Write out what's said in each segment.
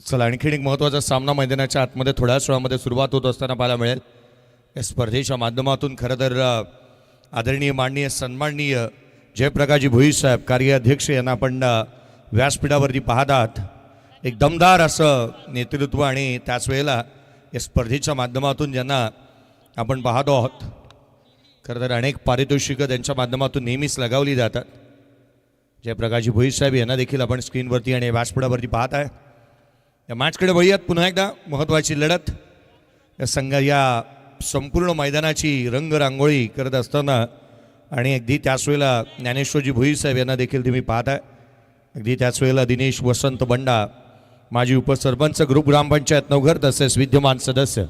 चला आणखीन एक महत्त्वाचा सामना मैदानाच्या आतमध्ये थोड्याच वेळामध्ये सुरुवात होत असताना पाहायला मिळेल. या स्पर्धेच्या माध्यमातून खरं तर आदरणीय माननीय सन्माननीय जयप्रकाशजी भोई साहेब कार्याध्यक्ष यांना आपण व्यासपीठावरती पाहतात. एक दमदार असं नेतृत्व आणि त्याच वेळेला या स्पर्धेच्या माध्यमातून ज्यांना आपण पाहतो आहोत. खरं तर अनेक पारितोषिकं त्यांच्या माध्यमातून नेहमीच लगावली जातात. जयप्रकाशजी भोई साहेब यांना देखील आपण स्क्रीनवरती आणि व्यासपीठावरती पाहत आहे. या मॅचकडे वळूयात. पुन्हा एकदा महत्त्वाची लढत या या संपूर्ण मैदानाची रंगरांगोळी करत असताना आणि अगदी त्याच वेळेला ज्ञानेश्वरजी भोई साहेब यांना देखील तुम्ही पाहत आहे. अगदी त्याच वेळेला दिनेश वसंत बंडा माजी उपसरपंच ग्रुप ग्रामपंचायत नवघर तसेच विद्यमान सदस्य.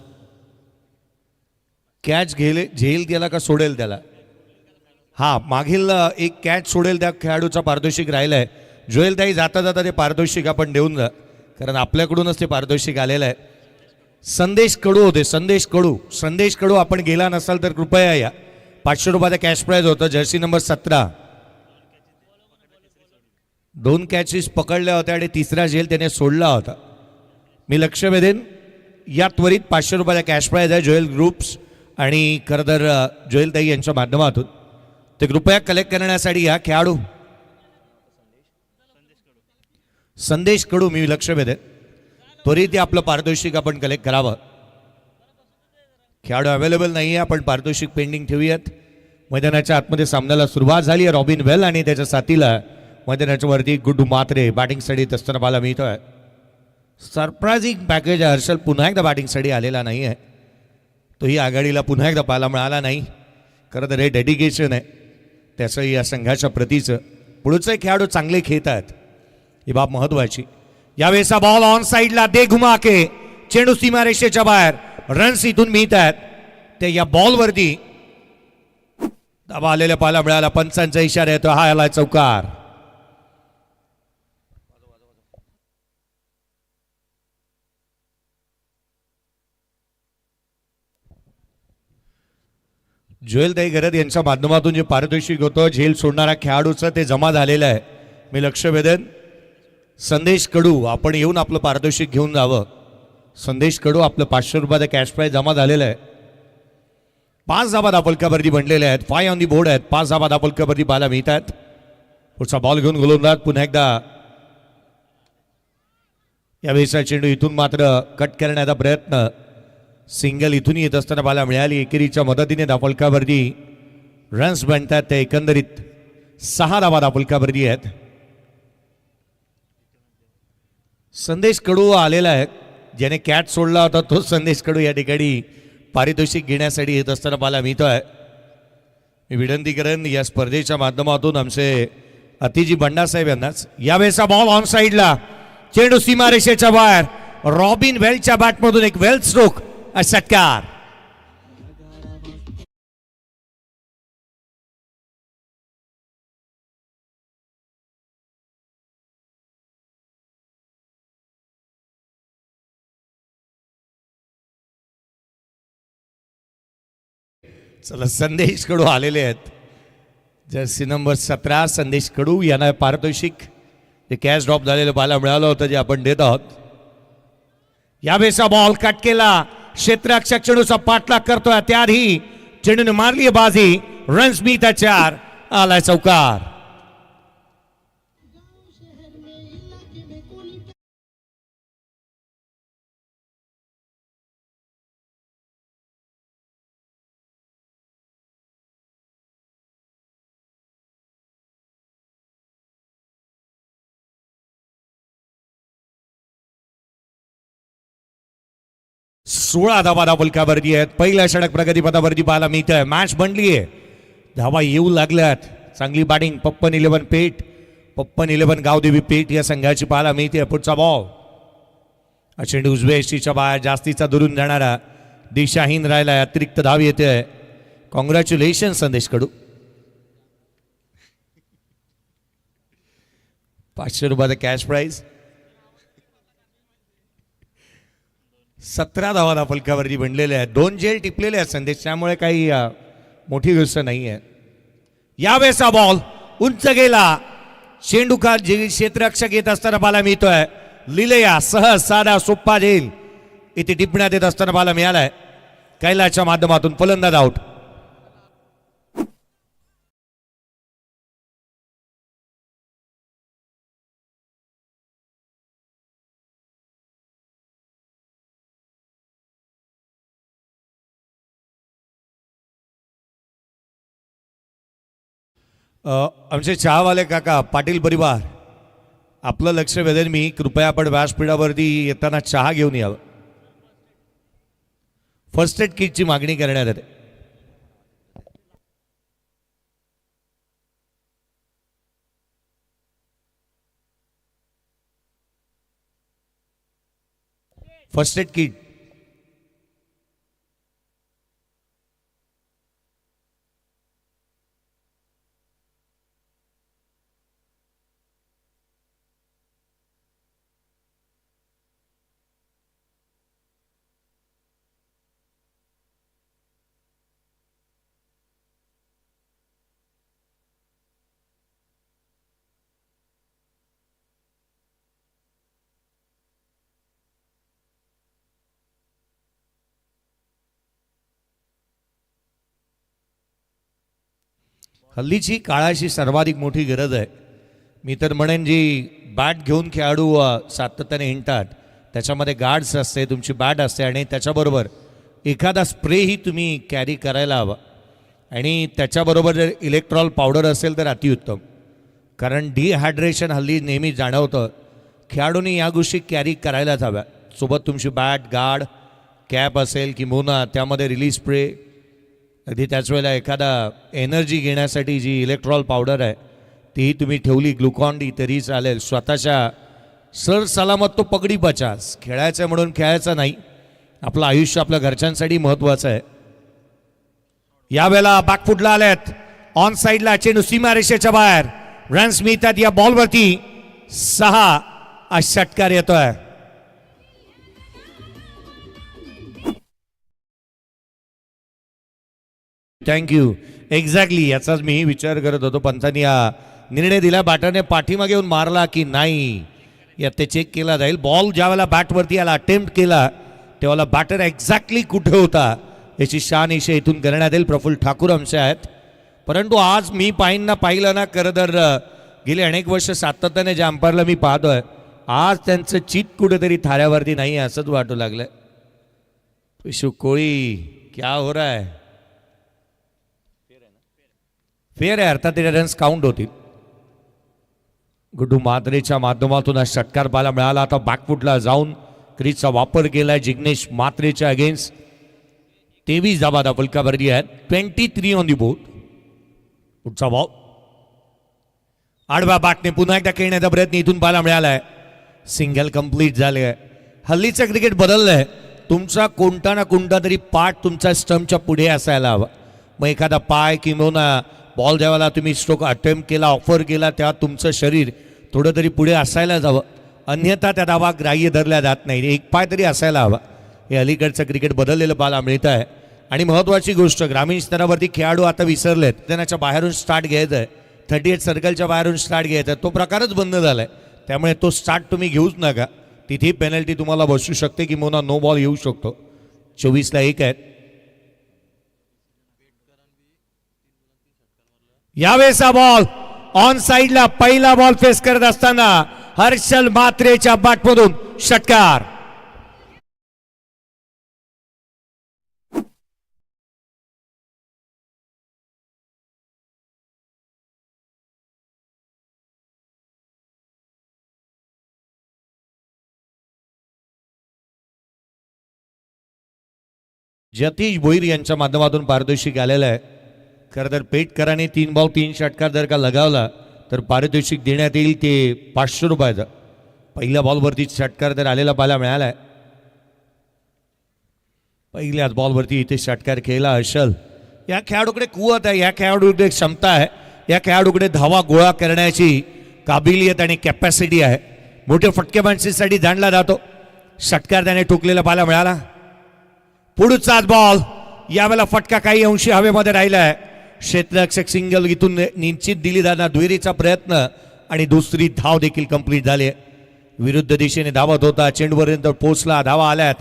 कॅच झेल गेला का सोडेल त्याला? हा, मागील एक कॅच सोडेल त्या खेळाडूचा पारितोषिक राहिला आहे. जोएलताई जाता जाता ते पारितोषिक आपण देऊन जा, कारण आपल्याकडूनच ते पारितोषिक आलेलं आहे. संदेश कडू होते, संदेश कडू आपण गेला नसाल तर कृपया या. 500 रुपयाचा कॅश प्राईज होतं. Jersey number 17. 2 कॅचेस पकडल्या होत्या आणि तिसरा झेल त्याने सोडला होता. मी लक्ष वेधेन. या त्वरित 500 रुपयाचा कॅश प्राईज आहे जोएल ग्रुप्स आणि खरं तर जोएलताई यांच्या माध्यमातून. ते कृपया कलेक्ट करण्यासाठी या खेळाडू संदेश कडू मी लक्ष वेधेन. त्वरित आपलं पारितोषिक आपण कलेक्ट करावं. खेळाडू अवेलेबल नाही आहे, आपण पारितोषिक पेंडिंग ठेवूयात. मैदानाच्या आतमध्ये सामन्याला सुरुवात झाली आहे. रॉबिन वेल आणि त्याच्या साथीला मैदानाच्या वरती गुड्डू मात्रे बॅटिंगसाठी असताना पाहायला मिळतो आहे. सरप्रायझिंग पॅकेज आहे. हर्षल पुन्हा एकदा बॅटिंगसाठी आलेला नाही आहे. तोही आघाडीला पुन्हा एकदा पाहायला मिळाला नाही. खरं तर हे डेडिकेशन आहे त्याचं या संघाच्या प्रतीचं. पुढचे खेळाडू चांगले खेळत आहेत, ही बाब महत्वाची. यावेळेचा बॉल ऑन साईडला दे घुमा के चेंडू सीमारेषेच्या बाहेर. रन्स इथून मिळत आहेत. ते या बॉलवरती दाबा आलेल्या पाहायला मिळाला. पंचांचा इशारा येतो. हा आला चौकार. जोएलताई गरद यांच्या माध्यमातून जे पारितोषिक होतं झेल सोडणाऱ्या खेळाडूचं ते जमा झालेलं आहे. मी लक्ष वेधन. संदेश कडू आपण येऊन आपलं पारितोषिक घेऊन जावं. संदेश कडू आपलं 500 रुपयाचा कॅश प्राईज जमा झालेलं आहे. 5 धाबा दापलकावरती बनलेले आहेत. 5 ऑन दी बोर्ड आहेत. 5 धाबा दापलकावरती पाहायला मिळतात. पुढचा बॉल घेऊन गोलंदाज पुन्हा एकदा. यावेळेचा चेंडू इथून मात्र कट करण्याचा प्रयत्न. सिंगल इथून येत असताना पाहायला मिळाली. एकेरीच्या मदतीने दापलकावरती रन्स बनतात. ते एकंदरीत 6 धाबा दापलकावरती आहेत. संदेश कडू आलेला आहे. ज्याने कॅच सोडला होता तो संदेश कडू या ठिकाणी पारितोषिक घेण्यासाठी येत असताना पाहायला मिळतो आहे. मी विनंती करेन या स्पर्धेच्या माध्यमातून आमचे अतिजी बंडासाहेब यांनाच. यावेळेचा बॉल ऑन साईडला चेंडू सीमारेषेच्या बाहेर. रॉबिन वेलच्या बॅटमधून एक वेल स्ट्रोक षटकार. चला, संदेश कडू आलेले आहेत. जर्सी नंबर 17 संदेश कडू यांना पारितोषिक जे कॅश ड्रॉप झालेलं पाहायला मिळालं होतं जे आपण देत आहोत. यावेळेचा बॉल कट केला. क्षेत्ररक्षक चेंडूचा पाठलाग करतोय. त्याआधी चेंडूने मारली बाजी. रन्स मिळतात 4. आलाय चौकार. सोळा धावा दापलकावरती आहेत. पहिल्या षटक प्रगतीपथावरती पाहायला मिळतंय. मॅच बनली आहे. धावा येऊ लागल्यात. चांगली बॅटिंग. पप्पन 11 पेठ, पप्पन 11 गावदेवी पेठ या संघाची पाहायला मिळते. पुढचा बॉल चेंडू उजव्या यष्टीच्या बाहेर. जास्तीचा दुरून जाणारा दिशाहीन राहिला. अतिरिक्त धाव येते. कॉंग्रॅच्युलेशन संदेश कडू. 500 रुपयाचा कॅश प्राईज. 17 धावा दापलकावरती बनलेले आहेत. 2 झेल टिपलेले आहेत संदेश, त्यामुळे काही मोठी गोष्ट नाही आहे. यावेळेचा बॉल उंच गेला. चेंडू का जे क्षेत्ररक्षक येत असताना पाहायला मिळतोय. लिलया सहज साधा सोप्पा झेल इथे टिपण्यात येत असताना पाहायला मिळालाय. कैलाच्या माध्यमातून फलंदाज आउट. आमचे चहावाले काका पाटील परिवार आपलं लक्ष वेधेन मी. कृपया आपण व्यासपीठावरती येताना चहा घेऊन यावं. फर्स्ट एड किटची मागणी करण्यात येते. First aid kit. हल्लीची काळाची सर्वाधिक मोठी गरज आहे. मी तर म्हणेन जी बॅट घेऊन खेळाडू सातत्याने हिंडतात त्याच्यामध्ये गार्ड्स असते, तुमची बॅट असते आणि त्याच्याबरोबर एखादा स्प्रेही तुम्ही कॅरी करायला हवा. आणि त्याच्याबरोबर जर इलेक्ट्रॉल पावडर असेल तर अतिउत्तम. कारण डिहायड्रेशन हल्ली नेहमी जाणवतं. खेळाडूंनी या गोष्टी कॅरी करायलाच हव्या. सोबत तुमची बॅट, गार्ड, कॅप असेल किंवा त्यामध्ये रिलीज स्प्रे, अगदी त्याच वेळेला एखादा एनर्जी घेण्यासाठी जी इलेक्ट्रॉल पावडर आहे तीही तुम्ही ठेवली, ग्लुकॉन डी तरी चालेल. स्वतःच्या सरसलामत तो पगडी बचास. खेळायचं म्हणून खेळायचं नाही. आपलं आयुष्य आपल्या घरच्यांसाठी महत्त्वाचं आहे. यावेळेला बॅकफुटला आल्यात. ऑन साईडला चेंडू सीमारेषेच्या बाहेर. रन्स मिळतात या बॉलवरती. 6 षटकार येतोय. थँक्यू. एक्झॅक्टली याचाच मी विचार करत होतो. पंचांनी हा निर्णय दिला. बॅटरने पाठीमागे येऊन मारला की नाही यात ते चेक केला जाईल. बॉल ज्या वेळेला बॅटवरती याला अटेम्प्ट केला तेव्हा बॅटर एक्झॅक्टली कुठे होता याची शहानिशा इथून करण्यात येईल. प्रफुल्ल ठाकूर आमचे आहेत. परंतु आज मी पाहिलं ना खरं तर गेली अनेक वर्ष सातत्याने ज्या अंपायरला मी पाहतोय आज त्यांचं चित कुठेतरी थाऱ्यावरती नाही असंच वाटू लागलंय. विशू कोळी क्या हो रहा है. फेअर आहे अर्थात ते रन्स काउंट होतील. गुड्डू म्हात्रेच्या माध्यमातून हा षटकार पाहायला मिळाला. आता बॅकफुटला जाऊन क्रीजचा वापर केलाय जिग्नेश म्हात्रेच्या अगेन्स्ट. 23 धाबा फलकावरती आहेत. 23 ऑन दी बोर्ड. पुढचा बॉल आडव्या बॅटने पुन्हा एकदा खेळण्याचा प्रयत्न इथून पाहायला मिळालाय. सिंगल कंप्लीट झाले आहे. हल्लीचं क्रिकेट बदललंय. तुमचा कोणता ना कोणता तरी पार्ट तुमचा स्टंपच्या पुढे असायला हवा. मग एखादा पाय किंवा बॉल ज्यावेळेला तुम्ही स्ट्रोक अटेम्प्ट केला, ऑफर केला तेव्हा तुमचं शरीर थोडं तरी पुढे असायलाच हवं. अन्यथा त्या धावा ग्राह्य धरल्या जात नाही. एक पाय तरी असायला हवा. हे अलीकडचं क्रिकेट बदललेलं पाहायला मिळत आहे. आणि महत्त्वाची गोष्ट ग्रामीण स्तरावरती खेळाडू आता विसरलेत. त्यांच्या बाहेरून स्टार्ट घ्यायचं आहे. 38 सर्कलच्या बाहेरून स्टार्ट घ्यायचा आहे. तो प्रकारच बंद झाला आहे. त्यामुळे तो स्टार्ट तुम्ही घेऊच नका. तिथे पेनल्टी तुम्हाला बसू शकते किंवा नो बॉल येऊ शकतो. 24ला 1 आहेत. यावेळेचा बॉल ऑन साइडला पहिला बॉल फेस करत असताना हर्षल म्हात्रेच्या बॅटमधून षटकार. जतीश भोईर यांच्या माध्यमातून पारितोषिक आलेलं आहे. खरं तर पेटकरांनी 3 बॉल 3 षटकार जर का लगावला तर पारितोषिक देण्यात येईल ते 500 रुपयाचं. पहिल्या बॉलवरती षटकार तर आलेला पाहायला मिळाला आहे. पहिल्याच बॉलवरती इथे षटकार खेळला हर्षल. या खेळाडूकडे कुवत आहे. या खेळाडूकडे क्षमता आहे. या खेळाडूकडे धावा गोळा करण्याची काबिलियत आणि कॅपॅसिटी आहे. मोठे फटकेबाजीसाठी जाणला जातो. षटकार त्याने ठोकलेला पाहायला मिळाला. पुढचाच बॉल यावेळेला फटका काही अंशी हवेमध्ये राहिला आहे. क्षेत्ररक्षक सिंगल इथून निश्चित दिली जाणार. दुहेरीचा प्रयत्न आणि दुसरी धाव देखील कंप्लीट झाली. विरुद्ध दिशेने धावत होता, चेंडूपर्यंत पोहोचला, धावा आल्यात.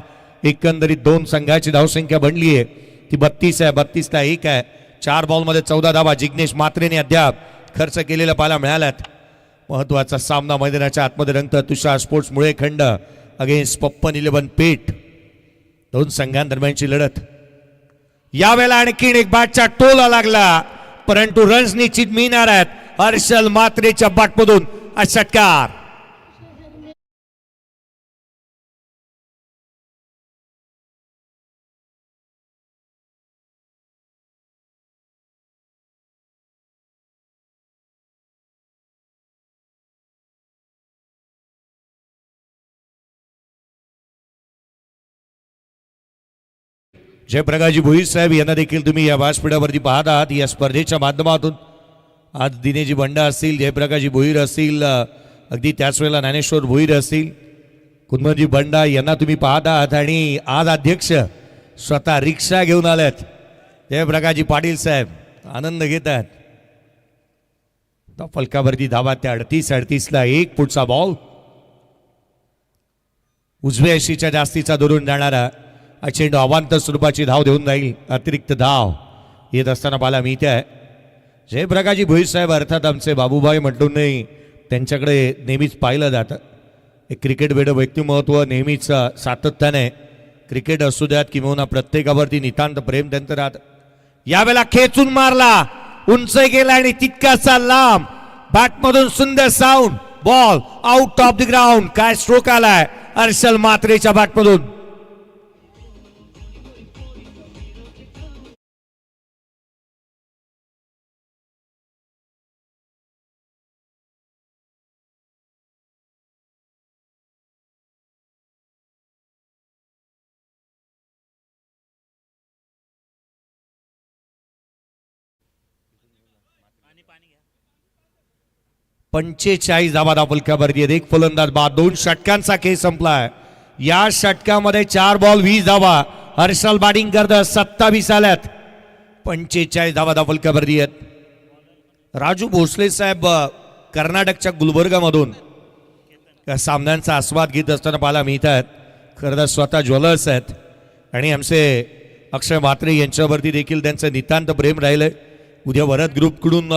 एकंदरीत दोन संघाची धावसंख्या बनली आहे ती 32 आहे. 32ला 1 आहे. 4 बॉलमध्ये 14 धावा जिग्नेश म्हात्रेने अद्याप खर्च केलेला पाहायला मिळाल्यात. महत्वाचा सामना मैदानाच्या आतमध्ये रंगत. तुषार स्पोर्ट्स मुळे खंड अगेन्स्ट पप्पन 11 पेठ. दोन संघांदरम्यानची लढत. यावेळेला आणखीन एक बॅटचा टोला लागला, परंतु रन्स निश्चित मिळणार आहेत. हर्षल म्हात्रेच्या बॅटमधून हा षटकार. जयप्रकाशजी भोईर साहेब यांना देखील तुम्ही या व्यासपीठावरती पाहत आहात. या स्पर्धेच्या माध्यमातून आज दिनेजी बंडा असतील, जयप्रकाशजी भोईर असतील, अगदी त्याच वेळेला ज्ञानेश्वर भोईर असतील, कुंदनजी बंडा यांना तुम्ही पाहत आहात. आणि आज अध्यक्ष स्वतः रिक्षा घेऊन आल्यात. जयप्रकाशजी पाटील साहेब आनंद घेत आहेत. फलकावरती धावा त्या 38ला 1. पुढचा बॉल उजव्या अशीच्या जास्तीचा धरून जाणारा चेंडू अवांतर स्वरूपाची धाव देऊन जाईल. अतिरिक्त धाव येत असताना पाहायला मिळते आहे. जयप्रकाशजी भोईर साहेब अर्थात आमचे बाबूभाई म्हटून नाही, त्यांच्याकडे नेहमीच पाहिलं जातं. एक क्रिकेट वेड व्यक्तिमत्व, नेहमीच सातत्याने क्रिकेट असू द्यात किंवा प्रत्येकावरती नितांत प्रेम त्यांचं राहतं. यावेळेला खेचून मारला, उंच गेला आणि तितकासा लांब. बॅटमधून सुंदर sound, ball out of the ground. काय स्ट्रोक आलाय हर्षल म्हात्रेच्या बॅटमधून. पंचेचाळीस धावा फलकावरती आहेत. एक फलंदाज बाद. 2 षटकांचा खेळ संपलाय. या षटकामध्ये 4 बॉल 20 धावा. हर्षल बॅटिंग करत 27 आल्यात. 45 धावा फलकावरती आहेत. राजू भोसले साहेब कर्नाटकच्या गुलबर्गामधून या सामन्यांचा आस्वाद घेत असताना पाहायला मिळत आहेत. खरं तर स्वतः ज्वेलर्स आहेत आणि आमचे अक्षय म्हात्रे यांच्यावरती देखील त्यांचं नितांत प्रेम राहिलंय. उद्या वरद ग्रुपकडून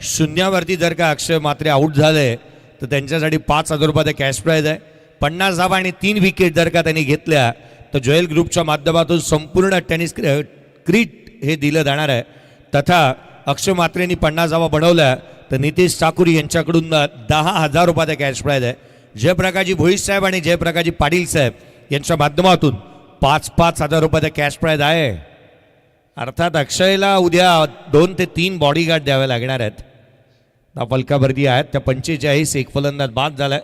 शून्यावरती जर का अक्षय म्हात्रे आऊट झाले तर त्यांच्यासाठी 5,000 रुपयाचा कॅश प्राईज आहे. 50 धावा आणि 3 विकेट जर का त्यांनी घेतल्या तर ज्वेल ग्रुपच्या माध्यमातून संपूर्ण टेनिस क्रीट हे दिलं जाणार आहे. तथा अक्षय म्हात्रेंनी 50 धावा बनवल्या तर नितेश ठाकूर यांच्याकडून 10,000 रुपयाचा कॅश प्राईज आहे. जयप्रकाशजी भोईर साहेब आणि जयप्रकाशजी पाटील साहेब यांच्या माध्यमातून 5,000 रुपयाचा कॅश प्राईज आहे. अर्थात अक्षयला उद्या 2 ते 3 बॉडीगार्ड द्यावे लागणार आहेत. फलकावरती आहेत त्या 45. एक फलंदाज बाद झालाय.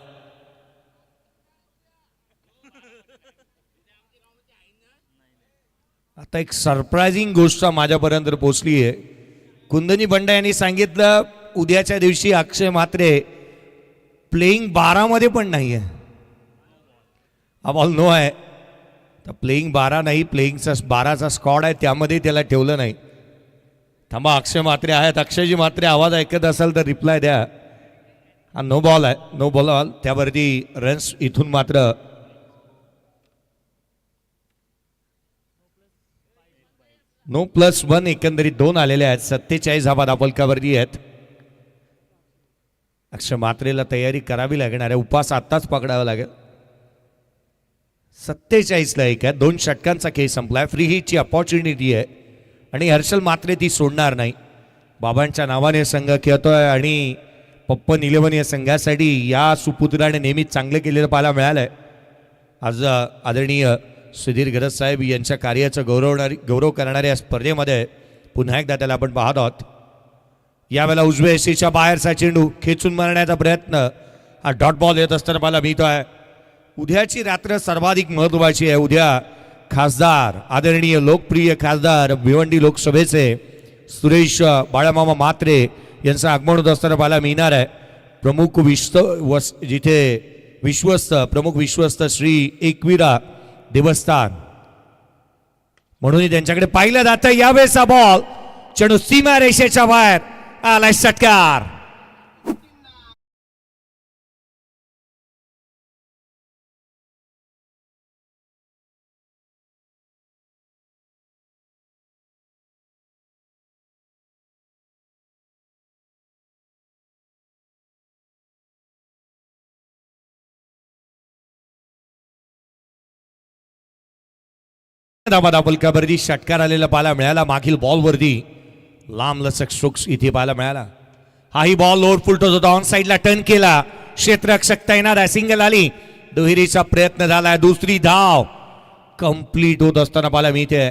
आता एक सरप्राइझिंग गोष्ट माझ्यापर्यंत पोहोचली आहे. कुंदनी बंडा यांनी सांगितलं उद्याच्या दिवशी अक्षय म्हात्रे प्लेइंग 12 मध्ये पण नाही आहे. हा बॉल नो आहे. तर प्लेइंग 12 नाही, प्लेइंगचा 12चा स्क्वॉड आहे, त्यामध्ये त्याला ठेवलं नाही. थांबा, अक्षय म्हात्रे आहेत. अक्षयजी म्हात्रे आवाज ऐकत असाल तर रिप्लाय द्या. हा नो बॉल आहे, नो बॉल. त्यावरती रन्स इथून मात्र नो +1. एकंदरीत 2 आलेले आहेत. 47 धावा दाफलकावरती आहेत. अक्षय म्हात्रेला तयारी करावी लागणार आहे. उपास आत्ताच पकडावा लागेल. 47ला 1 आहे. 2 षटकांचा खेळ संपलाय. फ्री हिटची अपॉर्च्युनिटी आहे आणि हर्षल म्हात्रे ती सोडणार नाही. बाबांच्या नावाने संघ खेळतोय आणि पप्पन 11 या संघासाठी या सुपुत्राने नेहमीच चांगलं केलेलं पाहायला मिळालंय. आज आदरणीय सुधीर गरज साहेब यांच्या कार्याचा गौरव करणाऱ्या स्पर्धेमध्ये पुन्हा एकदा त्याला आपण पाहत आहोत. यावेळेला उजव्या एसीच्या बाहेरचा चेंडू खेचून मारण्याचा प्रयत्न. हा डॉट बॉल येत असताना मला मिळतोय. उद्याची रात्र सर्वाधिक महत्त्वाची आहे. उद्या खासदार आदरणीय लोकप्रिय खासदार भिवंडी लोकसभेचे सुरेश बाळामामा म्हात्रे यांचं आगमन होत असताना पाहायला मिळणार आहे. प्रमुख विश्वस्त श्री एकविरा देवस्थान म्हणून त्यांच्याकडे पाहिलं जातं. यावेळेचा बॉल चेंडू सीमा रेषेच्या बाहेर आलाय. षटकार. धावा दापलकावरती षटकार आलेला पाहायला मिळाला. मागील बॉलवरती लांब लचक स्ट्रोक्स इथे पाहायला मिळाला. हाही बॉल लोअर फुलटोच होता, ऑन साईडला टर्न केला, क्षेत्ररक्षक येणार आहे, सिंगल आली, दुहेरीचा प्रयत्न झालाय, दुसरी धाव कंप्लीट होत असताना पाहायला मिळते.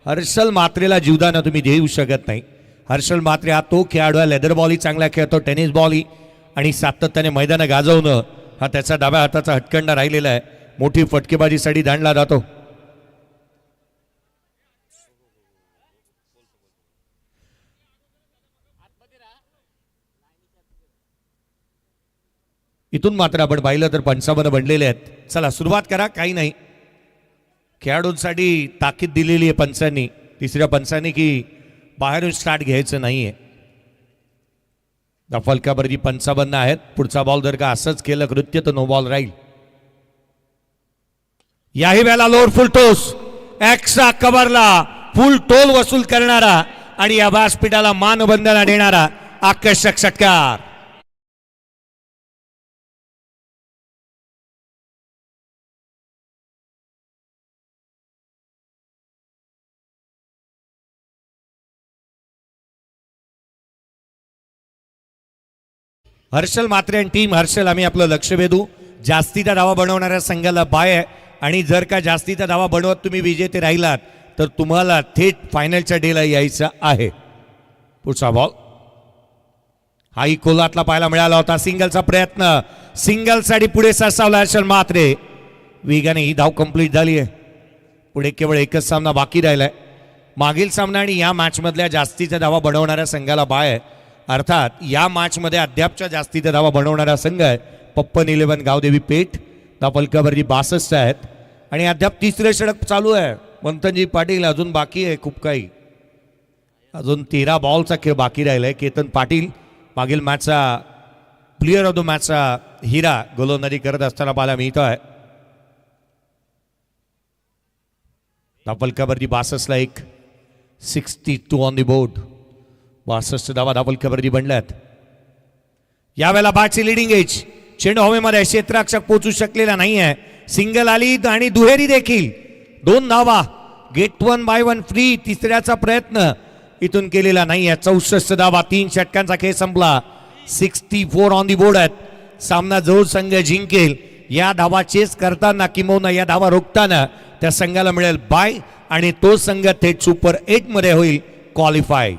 हर्षल मात्रेला जीवदान तुम्ही देऊ शकत नाही. हर्षल मात्रे हा तो खेळाडू आहे, लेदर बॉलही चांगला खेळतो, टेनिस बॉलही, आणि सातत्याने मैदान गाजवणं हा त्याचा डाव्या हाताचा हटकंडा राहिलेला आहे. मोठी फटकेबाजीसाठी दांडला जातो. इथून मात्र आपण पाहिलं तर 55 बनलेले आहेत. चला सुरुवात करा, काही नाही, खेळाडूंसाठी ताकीद दिलेली आहे पंचांनी, तिसऱ्या पंचांनी की बाहेरून स्टार्ट घ्यायचं नाहीये. फलकावरती 55 आहेत. पुढचा बॉल जर का असंच केलं कृत्य तर नो बॉल राहील. याही वेळेला लोअर फुल टोस, एक्स्ट्रा कव्हरला फुल टोल वसूल करणारा आणि या व्यासपीठाला मानबंधना देणारा आकर्षक षटकार. हर्षल मात्रे आणि टीम हर्षल, आम्ही आपलं लक्ष वेधू. जास्तीचा धावा बनवणाऱ्या संघाला बाय आहे, आणि जर का जास्तीचा धावा बनवत तुम्ही विजेते राहिलात तर तुम्हाला थेट फायनलच्या डेला यायचं आहे. पुढचा बॉल हाही कोलातला पाहायला मिळाला होता. सिंगलचा प्रयत्न, सिंगलसाठी पुढे सरसावला हर्षल मात्रे. वेगाने ही धाव कंप्लीट झाली आहे. पुढे केवळ एकच सामना बाकी राहिलाय. मागील सामना आणि या मॅच मधल्या जास्तीच्या धावा बनवणाऱ्या संघाला बाय आहे. अर्थात या मॅच मध्ये अद्यापच्या जास्तीच्या धावा बनवणारा संघ आहे पप्पन 11 गावदेवी पेठ. फलकावरती 62 आहेत आणि अद्याप तिसरे षटक चालू आहे. मंथनजी पाटील अजून बाकी आहे खूप काही, अजून 13 बॉलचा खेळ बाकी राहिलाय. केतन पाटील मागील मॅचचा प्लेयर ऑफ द मॅचचा हिरा गोलंदाजी करत असताना पाहायला मिळतो आहे. फलकावरती 62ला एक, 62 ऑन द बोर्ड. 62 धावा फलकावरती बनल्यात. यावेळेला बॅटची लिडिंग एज, चेंडू हवेमध्ये, क्षेत्ररक्षक पोहोचू शकलेला नाहीये. सिंगल आली आणि दुहेरी देखील, 2 धावा, गेट 1 बाय 1 फ्री. तिसऱ्याचा प्रयत्न इथून केलेला नाहीये. 64 धावा, 3 षटकांचा खेळ संपला. 64 ऑन दी बोर्ड आहेत. सामना जो संघ जिंकेल या धावा चेस करताना किंवा या धावा रोखताना त्या संघाला मिळेल बाय, आणि तो संघ थेट सुपर 8 मध्ये होईल क्वालिफाय.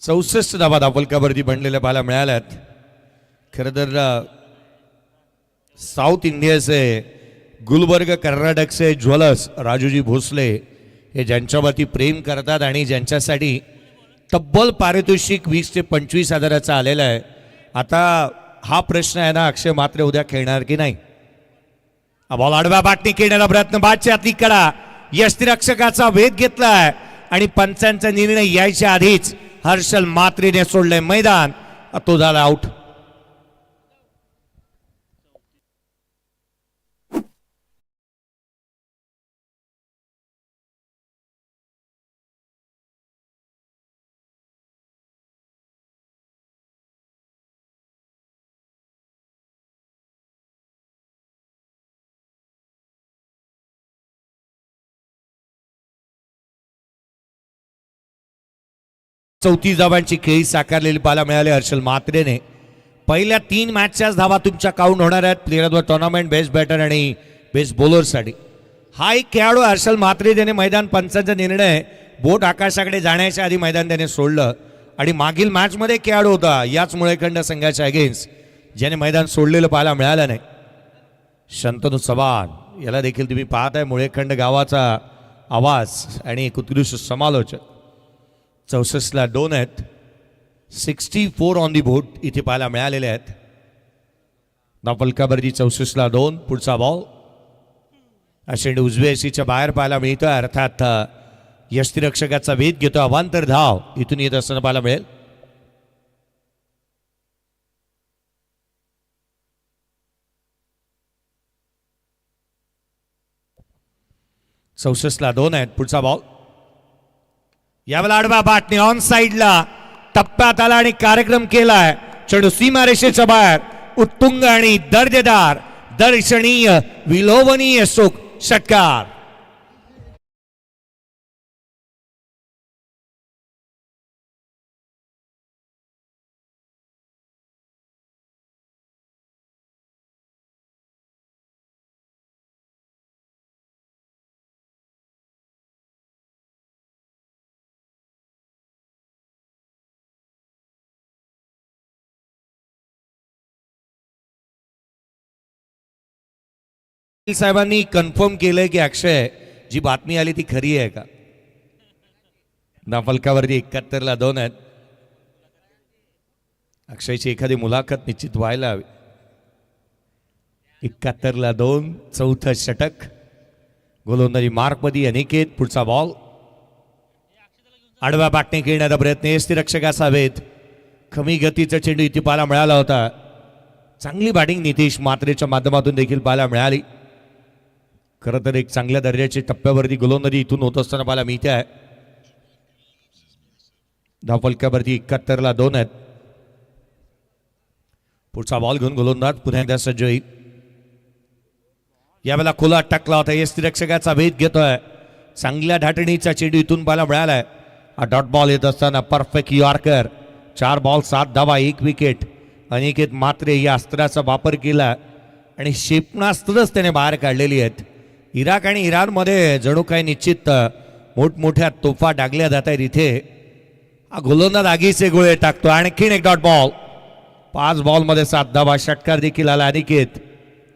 चौसष्ट धावा फलकावरती बनलेल्या पाहायला मिळाल्यात. खरं तर साऊथ इंडियाचे गुलबर्ग, कर्नाटकचे ज्वेलर्स राजूजी भोसले हे ज्यांच्यावरती प्रेम करतात आणि ज्यांच्यासाठी तब्बल पारितोषिक 20 ते 25 हजाराचा आलेला आहे. आता हा प्रश्न आहे ना, अक्षय मात्रे उद्या खेळणार की नाही. बॉल आडव्या बाटणी खेळण्याचा प्रयत्न, बादच्या आतली कडा, यष्टिरक्षकाचा वेध घेतलाय आणि पंचांचा निर्णय यायच्या आधीच हर्षल मात्रेने सोडले मैदान. तो झाला आउट. चौथी धावांची खेळी साकारलेली पाहायला मिळाली हर्षल मात्रेने. पहिल्या 3 मॅचच्याच धावा तुमच्या काउंट होणार आहेत player of the tournament, best batter आणि बेस्ट बॉलरसाठी. हा एक खेळाडू हर्षल मात्रे, त्याने मैदान पंचांचा निर्णय बोट आकाशाकडे जाण्याच्या आधी मैदान त्याने सोडलं आणि मागील मॅचमध्ये खेळाडू होता याच मुळेखंड संघाच्या अगेन्स्ट, ज्याने मैदान सोडलेलं पाहायला मिळालं नाही. शंतनू चव्हाण याला देखील तुम्ही पाहताय मुळेखंड गावाचा आवाज आणि एक उत्कृष्ट समालोचक. 64ला 2 आहेत. 64 ऑन दी बोट इथे पाहायला मिळालेले आहेत. धावफलकावरती 64ला 2. पुढचा बॉल अशेंड उजव्या एसीच्या बाहेर पाहायला मिळतो. अर्थात यष्टीरक्षकाचा वेध घेतो. अवांतर धाव इथून येत असताना पाहायला मिळेल. चौसष्टला 2 आहेत. पुढचा बॉल यावेळेला आडवा बाटणे ऑन साइडला टप्प्यात आला आणि कार्यक्रम केलाय. चेंडू सीमारेषेच्या बाहेर उत्तुंग आणि दर्जेदार दर्शनीय विलोभनीय षटकार. साहेबांनी कन्फर्म केलंय की अक्षय जी बातमी आली ती खरी आहे का. धावफलकावरती 71ला 2 आहेत. अक्षयची एखादी मुलाखत निश्चित व्हायला हवी. 71ला 2. चौथं षटक. गोलंदाजी मार्कमध्ये अनिकेत. पुढचा बॉल आडवा बाटणे खेळण्याचा प्रयत्न. यष्टीरक्षकाचा वेध. कमी गतीचा चेंडू इथे पाहायला मिळाला होता. चांगली बॅटिंग नितीश मात्रेच्या माध्यमातून देखील पाहायला मिळाली. खरं तर एक चांगल्या दर्जाची टप्प्यावरती गोलंदाजी इथून होत असताना पाहायला मिळते आहे. धावफलकावरती 71ला 2 आहेत. पुढचा बॉल घेऊन गोलंदाज पुन्हा एकदा सज्ज होईल. यावेळेला खुला टाकला होता. यष्टीरक्षकाचा वेध घेतोय. चांगल्या धाटणीचा चेंडू इथून पाहायला मिळालाय. हा डॉट बॉल येत असताना परफेक्ट यॉर्कर. 4 बॉल 7 धावा 1 विकेट. अनिकेत मात्रे या अस्त्राचा वापर केला आणि क्षेपणास्त्रच त्याने बाहेर काढलेली आहेत. इराक आणि इराणमध्ये जणू काही निश्चित मोठमोठ्या तोफा डागल्या जात आहेत. इथे हा गोलंदाज आगीचे गोळे टाकतो. आणखीन एक डॉट बॉल. 5 बॉलमध्ये 7 धावा. षटकार देखील आला. अनिकेत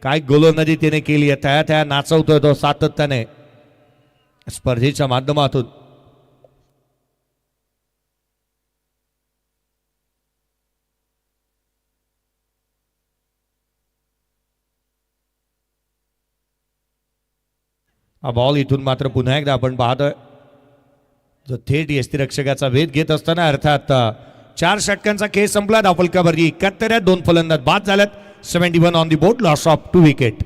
काय गोलंदाजी त्याने केली आहे. त्या त्या नाचवतोय तो सातत्याने स्पर्धेच्या माध्यमातून. हा बॉल इथून मात्र पुन्हा एकदा आपण पाहतोय जो थेट यष्टीरक्षकाचा वेध घेत असताना. अर्थात 4 षटकांचा खेळ संपला. धावफलकावरती 71 आहेत. 2 फलंदाज बाद झाल्यात. 71 on the board. Loss of 2 wicket.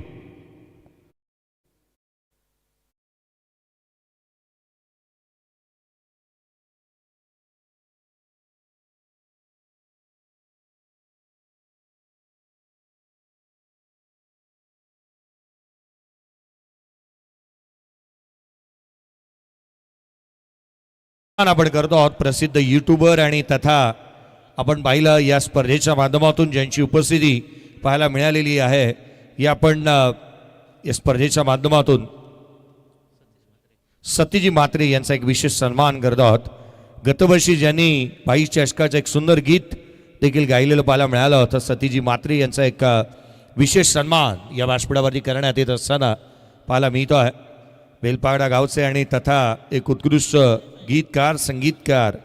आपण करतो आहोत प्रसिद्ध युट्यूबर आणि तथा आपण पाहिलं या स्पर्धेच्या माध्यमातून ज्यांची उपस्थिती पाहायला मिळालेली आहे. या आपण या स्पर्धेच्या माध्यमातून सतीजी मात्रे यांचा एक विशेष सन्मान करत आहोत. गतवर्षी ज्यांनी 22 चषकाचं एक सुंदर गीत देखील गायलेलं पाहायला मिळालं होतं. सतीजी मात्रे यांचा एक विशेष सन्मान या व्यासपीठावरती करण्यात येत असताना पाहायला मिळतो आहे. बेलपाडा गावचे आणि तथा एक उत्कृष्ट गीतकार संगीतकार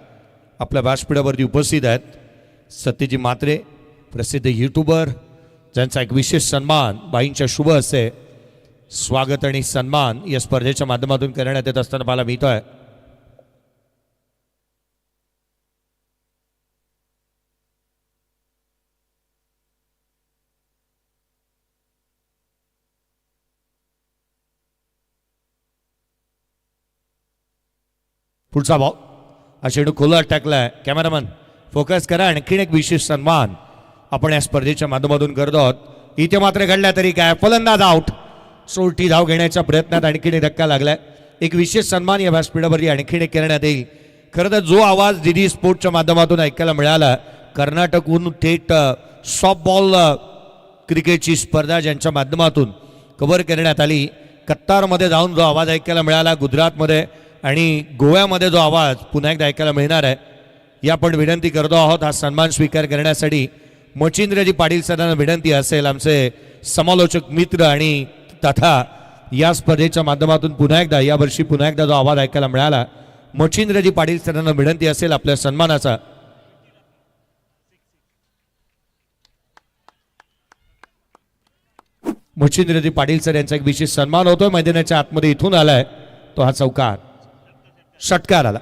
आपल्या व्यासपीठावरती उपस्थित आहेत. सत्यजी मात्रे प्रसिद्ध यूट्यूबर ज्यांचा एक विशेष सन्मान बाईंच्या शुभ हस्ते स्वागत आणि सन्मान या स्पर्धेच्या माध्यमातून करण्यात येत असताना पाहायला मिळतो आहे. पुढचा बॉल हा चेंडू खोला टाकलाय. कॅमेरामन फोकस करा. आणखीन एक विशेष सन्मान आपण या स्पर्धेच्या माध्यमातून करतो आहोत. इथे मात्र घडला तरी काय फलंदाज आउट. 16 धाव घेण्याच्या प्रयत्नात आणखीन एक धक्का लागलाय. एक विशेष सन्मान या व्यासपीठावरती आणखीन एक करण्यात येईल. खरं तर जो आवाज डीडी स्पोर्टच्या माध्यमातून ऐकायला मिळाला कर्नाटकहून थेट सॉफ्टबॉल क्रिकेटची स्पर्धा ज्यांच्या माध्यमातून कव्हर करण्यात आली. कत्तारमध्ये जाऊन जो आवाज ऐकायला मिळाला गुजरातमध्ये आणि गोव्यामध्ये जो आवाज पुन्हा एकदा ऐकायला मिळणार आहे. या आपण विनंती करतो आहोत हा सन्मान स्वीकार करण्यासाठी. मच्छिंद्रजी पाटील सरांना विनंती असेल आमचे समालोचक मित्र आणि तथा या स्पर्धेच्या माध्यमातून पुन्हा एकदा यावर्षी पुन्हा एकदा जो आवाज ऐकायला मिळाला, मच्छिंद्रजी पाटील सरांना विनंती असेल आपल्या सन्मानाचा. मच्छिंद्रजी पाटील सर यांचा एक विशेष सन्मान होतोय. मैदानाच्या आतमध्ये इथून आलाय तो हा चौकार षटकार आला.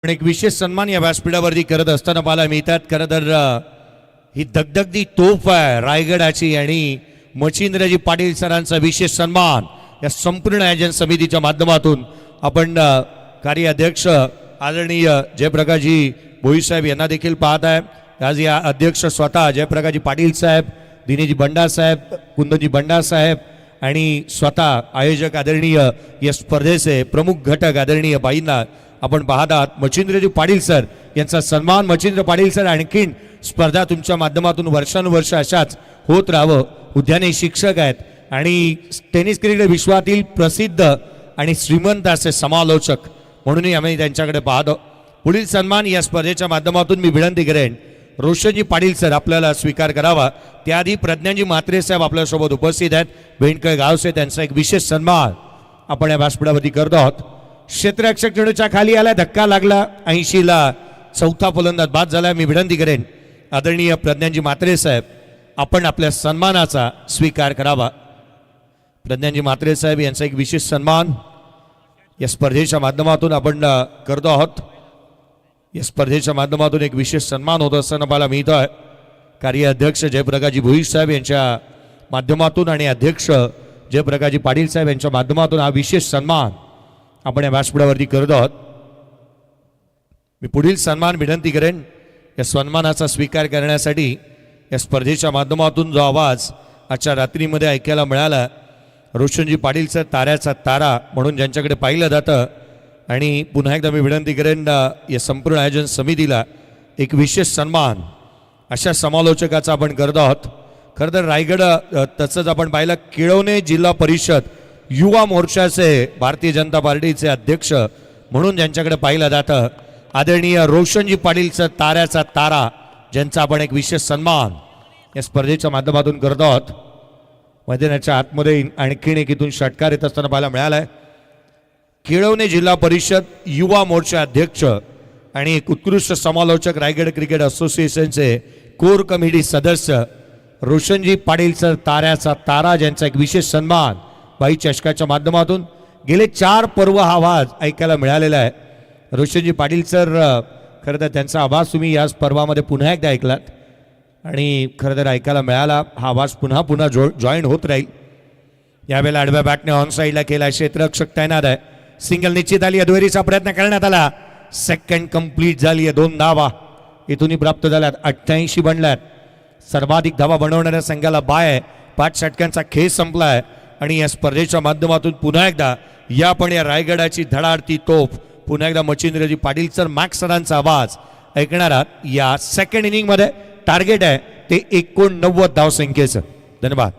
पण एक विशेष सन्मान या व्यासपीठावरती करत असताना पाहायला मिळतात. खरं तर ही दगदगदी तोफ आहे रायगडाची आणि मच्छिंद्रजी पाटील सरांचा विशेष सन्मान या संपूर्ण आयोजन समितीच्या माध्यमातून आपण कार्याध्यक्ष आदरणीय जयप्रकाशजी भोई साहेब यांना देखील पाहत आहे. आज या अध्यक्ष स्वतः जयप्रकाशजी पाटील साहेब, दिनेशजी बंडा साहेब, कुंदनजी बंडा साहेब आणि स्वतः आयोजक आदरणीय या स्पर्धेचे प्रमुख घटक आदरणीय बाईंना आपण पाहत आहात. मच्छिंद्रजी पाटील सर यांचा सन्मान. मच्छिंद्र पाटील सर आणखीन स्पर्धा तुमच्या माध्यमातून वर्षानुवर्ष अशाच होत राहावं. उद्याने शिक्षक आहेत आणि टेनिस क्रिकेट विश्वातील प्रसिद्ध आणि श्रीमंत असे समालोचक म्हणूनही आम्ही त्यांच्याकडे पाहतो. पुढील सन्मान या स्पर्धेच्या माध्यमातून मी विनंती करेन रोशनजी पाटील सर आपल्याला स्वीकार करावा. त्याआधी प्रज्ञानजी म्हात्रे साहेब आपल्यासोबत उपस्थित आहेत. बेंडकळ गावचे त्यांचा एक विशेष सन्मान आपण या व्यासपीठावरती करतो आहोत. क्षेत्ररक्षक चेंडूच्या खाली आला, धक्का लागला, 80ला चौथा फलंदाज बाद झाला. मी विनंती करेन आदरणीय प्रज्ञानजी म्हात्रे साहेब आपण आपल्या सन्मानाचा स्वीकार करावा. प्रज्ञानजी म्हात्रे साहेब यांचा एक विशेष सन्मान या स्पर्धेच्या माध्यमातून आपण करतो आहोत. या स्पर्धेच्या माध्यमातून एक विशेष सन्मान होत असताना मला मिळतो आहे. कार्याध्यक्ष जयप्रकाशजी भोई साहेब यांच्या माध्यमातून आणि अध्यक्ष जयप्रकाशजी पाटील साहेब यांच्या माध्यमातून हा विशेष सन्मान आपण या व्यासपीठावरती करत आहोत. मी पुढील सन्मान विनंती करेन या सन्मानाचा स्वीकार करण्यासाठी. या स्पर्धेच्या माध्यमातून जो आवाज आजच्या रात्रीमध्ये ऐकायला मिळाला, रोशनजी पाटील सर ताऱ्याचा तारा म्हणून ज्यांच्याकडे पाहिलं जातं. आणि पुन्हा एकदा मी विनंती करेन या संपूर्ण आयोजन समितीला एक विशेष सन्मान अशा समालोचकाचा आपण करत आहोत. खरं तर रायगड तसंच आपण पाहिलं केळवणे जिल्हा परिषद युवा मोर्चाचे भारतीय जनता पार्टीचे अध्यक्ष म्हणून ज्यांच्याकडे पाहिलं जातं आदरणीय रोशनजी पाटील सर ताऱ्याचा तारा ज्यांचा आपण एक विशेष सन्मान या स्पर्धेच्या माध्यमातून करत आहोत. मैदानाच्या आतमध्ये आणखीन एक इथून षटकार येत असताना पाहायला मिळालाय. केळवणे जिल्हा परिषद युवा मोर्चा अध्यक्ष आणि एक उत्कृष्ट समालोचक रायगड क्रिकेट असोसिएशनचे कोर कमिटी सदस्य रोशनजी पाटील सर ताऱ्याचा तारा ज्यांचा एक विशेष सन्मान बाई चषकाच्या माध्यमातून गेले 4 पर्व हा आवाज ऐकायला मिळालेला आहे. रोशनजी पाटील सर खरं तर त्यांचा आवाज तुम्ही याच पर्वामध्ये पुन्हा एकदा ऐकलात आणि खरं तर ऐकायला मिळाला. हा आवाज पुन्हा पुन्हा जॉईन होत राहील. यावेळेला आडव्या बॅटने ऑन साईडला केला. क्षेत्ररक्षक तैनात आहे. सिंगल निश्चित आली. दुहेरीचा प्रयत्न करण्यात आला. सेकंड कंप्लीट झाली आहे. 2 धावा इथूनही प्राप्त झाल्यात. 88 बनल्यात. सर्वाधिक धावा बनवणाऱ्या संघाला बाय आहे. 5 षटकांचा खेळ संपला आहे आणि या स्पर्धेच्या माध्यमातून पुन्हा एकदा या पण या रायगडाची धडाडती तोफ पुन्हा एकदा मच्छिंद्रजी पाटील सर मॅक्स सरांचा आवाज ऐकणार आहात. या सेकंड इनिंगमध्ये टार्गेट आहे ते 89 धावसंख्येचं. धन्यवाद.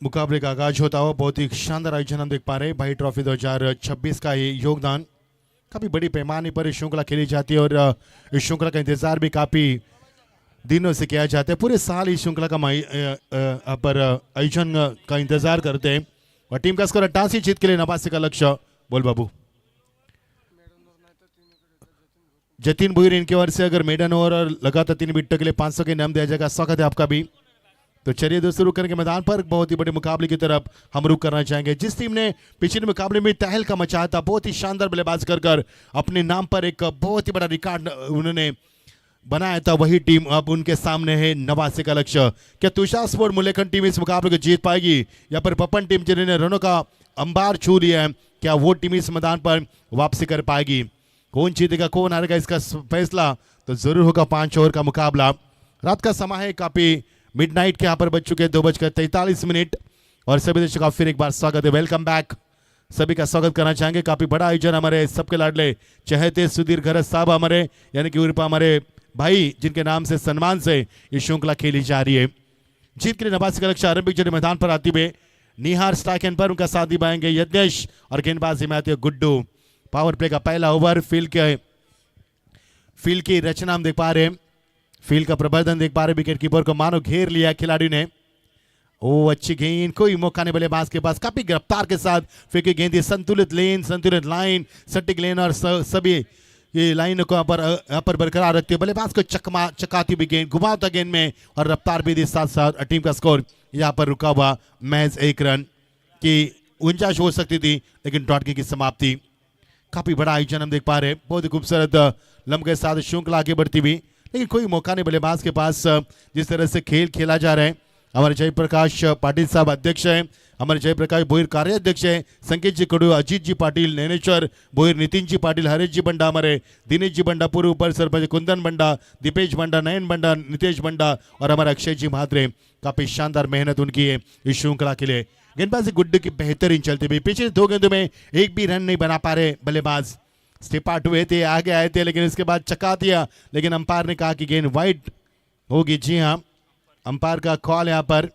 मुकाबले का आगाज होता हुआ बहुत ही शानदार आयोजन हम देख पा रहे हैं। भाई ट्रॉफी 2026 का ये योगदान काफी बड़ी पैमाने पर इस श्रृंखला खेली जाती है और इस श्रृंखला का इंतजार भी काफी दिनों से किया जाता है। पूरे साल इस श्रृंखला का पर आयोजन का इंतजार करते हैं और टीम का स्कोर 88 जीत के लिए 89 का लक्ष्य। बोल बाबू जतिन भुईर इनकी ओर से अगर मेडन ओवर और लगातार 3 विकेटों के लिए 500 के इनाम दिया जाएगा। स्वागत है आपका भी। तो चलिए दोस्तों रुक करके मैदान पर बहुत ही बड़े मुकाबले की तरफ हम रुक करना चाहेंगे। जिस टीम ने पिछले मुकाबले में तहलका मचाया था, बहुत ही शानदार बल्लेबाज कर अपने नाम पर एक बहुत ही बड़ा रिकॉर्ड उन्होंने बनाया था, वही टीम अब उनके सामने है 89 का लक्ष्य। क्या तुषार स्पोर्ट मुलेखन टीम इस मुकाबले को जीत पाएगी या फिर पपन टीम जिन्होंने रनों का अंबार छू लिया है, क्या वो टीम इस मैदान पर वापसी कर पाएगी? कौन जीतेगा कौन हारेगा इसका फैसला तो जरूर होगा। 5 ओवर का मुकाबला, रात का समय है, काफी मिडनाइट के यहाँ पर बज चुके 2:43 और सभी दर्शकों का फिर एक बार स्वागत है। वेलकम बैक, सभी का स्वागत करना चाहेंगे। काफी बड़ा आयोजन हमारे सबके लाडले चहेते सुधीर घरत साहब हमारे यानी कि उर्फ हमारे भाई जिनके नाम से सम्मान से ये श्रृंखला खेली जा रही है। जीत के लिए 89 का लक्ष्य आरंभिक जड़े मैदान पर आते हुए निहार स्ट्राइक एंड पर उनका साथ निभाएंगे यज्ञेश और गेंदबाजी में आते गुड्डू। पावर प्ले का पहला ओवर फील्ड की रचना हम देख पा रहे हैं, फील्ड का प्रबंधन देख पा रहे। विकेट कीपर को मानो घेर लिया खिलाड़ी ने। ओ अच्छी गेंद, कोई मौका नहीं बल्लेबाज के पास, काफी गिरफ्तार के साथ फेंकी गेंद, संतुलित लाइन सटीक लेन और सभी ये लाइन को यहाँ पर बरकरार रखते बल्लेबाज को चकाती हुई गेंद, घुमावता गेंद में और रफ्तार भी दी साथ साथ। टीम का स्कोर यहाँ पर रुका हुआ महज 1 रन की 49 हो सकती थी लेकिन डॉट की समाप्ति। काफी बड़ा आयोजन हम देख पा रहे हैं, बहुत ही खूबसूरत लम्ब के साथ श्रृंखला आगे बढ़ती हुई, लेकिन कोई मौका नहीं बल्लेबाज के पास। जिस तरह से खेल खेला जा रहा है, हमारे जयप्रकाश पाटिल साहब अध्यक्ष हैं, हमारे जयप्रकाश भोईर कार्याध्यक्ष हैं, संकेत जी कड़ू, अजीत जी पाटिल, नैनेश्वर भोईर, नितिन जी पाटिल, हरेश जी बंडा, हमारे दिनेश जी बंडा, पूर्व उपर सरपंच कुंदन बंडा, दीपेश बंडा, नयन बंडा, नितेश बंडा और हमारे अक्षय जी महात्रे। काफी शानदार मेहनत उनकी है इस श्रृंखला के लिए। गेंदबाजी गुड्डू की बेहतरीन चलती हुई, पिछले 2 गेंदों में एक भी रन नहीं बना पा रहे बल्लेबाज। स्टेप आउट हुए थे, आगे आए थे, लेकिन इसके बाद चका दिया, लेकिन अंपायर ने कहा कि गेंद वाइड होगी। जी हाँ, अंपायर का कॉल यहाँ पर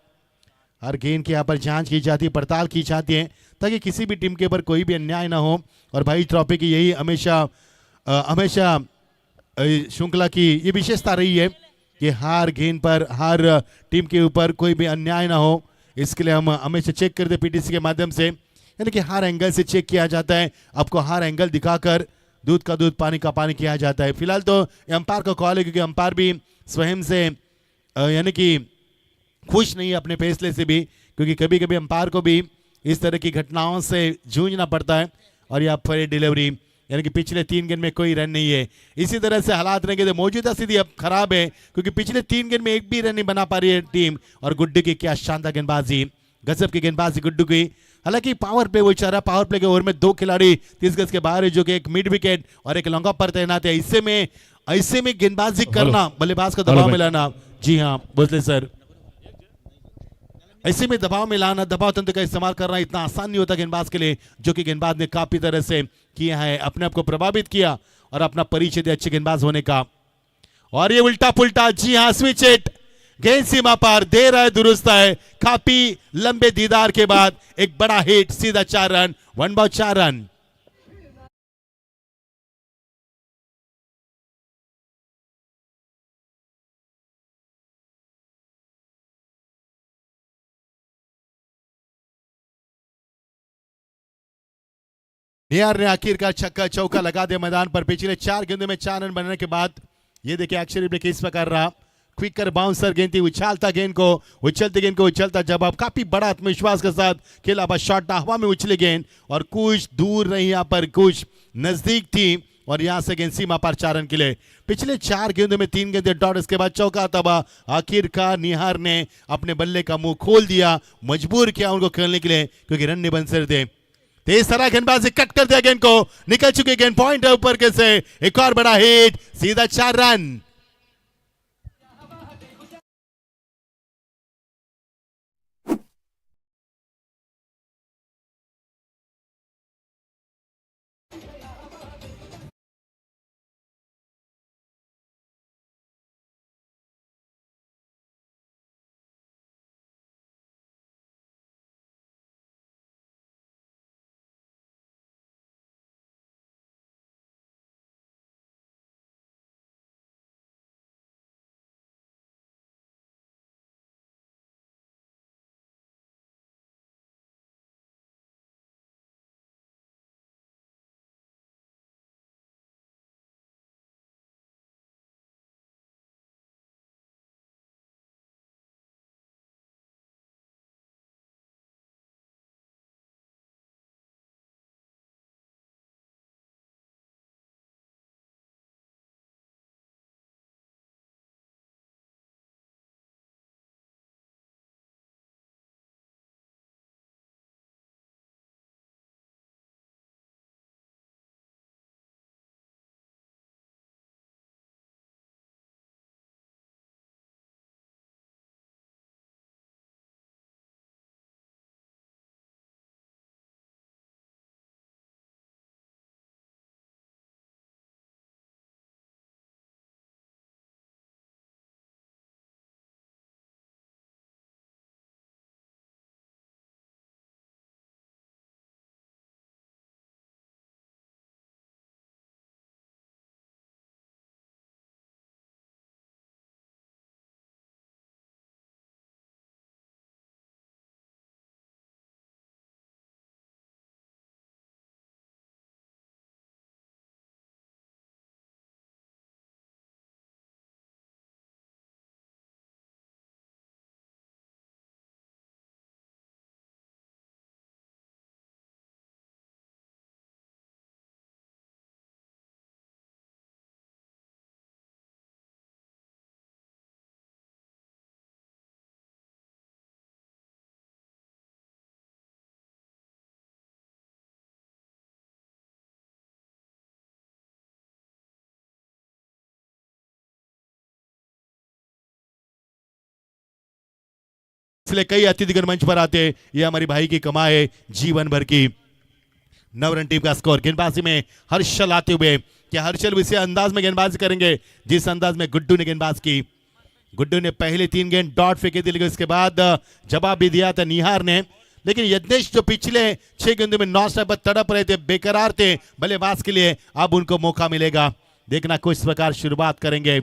हर गेंद की यहाँ पर जांच की जाती है, पड़ताल की जाती है ताकि किसी भी टीम के ऊपर कोई भी अन्याय ना हो। और भाई ट्रॉफी की यही हमेशा श्रृंखला की ये विशेषता रही है कि हर गेंद पर हर टीम के ऊपर कोई भी अन्याय ना हो। इसके लिए हम हमेशा चेक करते पीटीसी के माध्यम से, यानी कि हर एंगल से चेक किया जाता है, आपको हर एंगल दिखाकर दूध का दूध पानी का पानी किया जाता है। फिलहाल तो अंपायर का कॉल है क्योंकि अंपायर भी स्वयं से यानी कि खुश नहीं है अपने फैसले से भी, क्योंकि कभी कभी अंपायर को भी इस तरह की घटनाओं से जूझना पड़ता है। और यहाँ पर डिलीवरी यानी कि पिछले 3 गेंद में कोई रन नहीं है। इसी तरह से हालात रहेंगे तो मौजूदा स्थिति अब खराब है क्योंकि पिछले 3 गेंद में एक भी रन नहीं बना पा रही है टीम। और गुड्डू की क्या शानदार गेंदबाजी, गजब की गेंदबाजी गुड्डू की। हालांकि पावर प्ले वो चाह रहा, पावर प्ले के ओवर में 2 खिलाड़ी 30 गज के बाहर है, जो कि एक मिड विकेट और एक लॉन्ग ऑफ पर तैनात है। ऐसे में गेंदबाजी करना, बल्लेबाज का दबाव में लाना, जी हाँ बोलते सर, ऐसे में दबाव में लाना, दबाव तंत्र का इस्तेमाल करना इतना आसान नहीं होता गेंदबाज के लिए, जो कि गेंदबाज ने काफी तरह से किया है, अपने आप को प्रभावित किया और अपना परिचय दिया अच्छे गेंदबाज होने का। और ये उल्टा पुल्टा, जी हाँ स्विच हिट, गेंद सीमा पार दे रहा है, दुरुस्त है, काफी लंबे दीदार के बाद एक बड़ा हिट, सीधा 4 रन, 1 बॉल 4 रन। निहार ने आखिरकार छक्का चौका लगा दिया मैदान पर। पिछले 4 गेंदों में 4 रन बनने के बाद ये देखिए एक्शन रिप्ले किस प्रकार रहा, क्विकर बाउंसर गेंद थी, उछलती गेंद को उछलता जवाब, काफी बड़ा आत्मविश्वास के साथ खेला, बस शॉट हवा में उछले गेंद और कुछ दूर नहीं, यहाँ पर कुछ नजदीक थी और यहां से गेंद सीमा पर 4 रन के लिए। पिछले 4 गेंदों में 3 गेंदे डॉट, इसके बाद चौका तबाह। आखिरकार निहार ने अपने बल्ले का मुंह खोल दिया, मजबूर किया उनको खेलने के लिए क्योंकि रन नहीं बन सकते थे। तेज तरह गेंदबाजी कट कर दिया गेंद को, निकल चुके गेंद पॉइंट है ऊपर के से, एक और बड़ा हिट, सीधा 4 रन। इसलिए कई अतिथिगण मंच पर आते हैं। ये हमारी भाई की कमाई है जीवन भर की। 9 रन टीम का स्कोर। गेंदबाजी में हर्षल आते हुए, क्या हर्षल उसी अंदाज में गेंदबाजी करेंगे जिस अंदाज में गुड्डू ने गेंदबाजी की। गुड्डू ने पहले 3 गेंद डॉट फेंके थे, लेकिन उसके बाद जवाब भी दिया था निहार ने। लेकिन यज्ञेश जो पिछले 6 गेंदों में नॉन स्ट्राइक पर तड़प रहे थे, बेकरार थे बल्लेबाज के लिए, अब उनको मौका मिलेगा। देखना किस प्रकार शुरुआत करेंगे।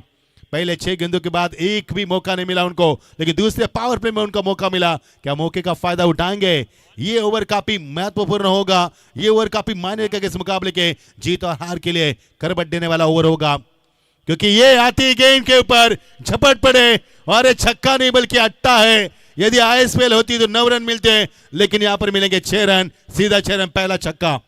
पहले 6 गेंदों के बाद एक भी मौका नहीं मिला उनको, लेकिन दूसरे पावर प्ले में उनको मौका मिला। क्या मौके का फायदा उठाएंगे? ये ओवर काफी महत्वपूर्ण होगा। ये ओवर काफी मायने रखेगा इस मुकाबले के जीत और हार के लिए। करवट देने वाला ओवर होगा, क्योंकि ये आती गेंद के ऊपर झपट पड़े और ये छक्का नहीं बल्कि अट्टा है। यदि आईएसपीएल होती तो 9 रन मिलते, लेकिन यहां पर मिलेंगे 6 रन, सीधा 6 रन, पहला छक्का।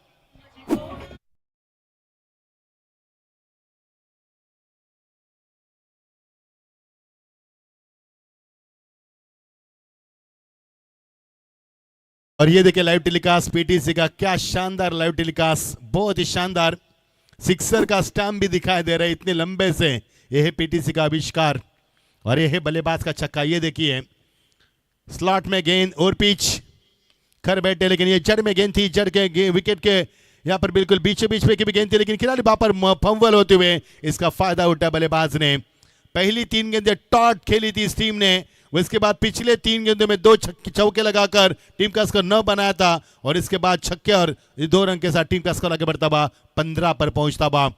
और ये देखिए लाइव टेलीकास्ट पीटीसी का, क्या शानदार लाइव टेलीकास्ट, बहुत ही शानदार। सिक्सर का स्टैम्प भी दिखाई दे रहा है इतने लंबे से। यह है पीटीसी का आविष्कार और यह है बल्लेबाज का छक्का। ये देखिए स्लॉट में गेंद और पिच कर बैठे, लेकिन ये जड़ में गेंद थी। जड़ के विकेट के यहाँ पर बिल्कुल बीचों बीच में की भी गेंद थी, लेकिन खिलाड़ी वहां पर फंबल होते हुए इसका फायदा उठा बल्लेबाज ने। पहली 3 गेंदें टॉट खेली थी इस टीम ने, उसके बाद पिछले 3 गेंदों में 2 चौके लगाकर टीम का स्कोर 9 बनाया था, और इसके बाद छक्के और 2 रन के साथ टीम का स्कोर आगे बढ़ता हुआ 15 पर पहुंचता हुआ।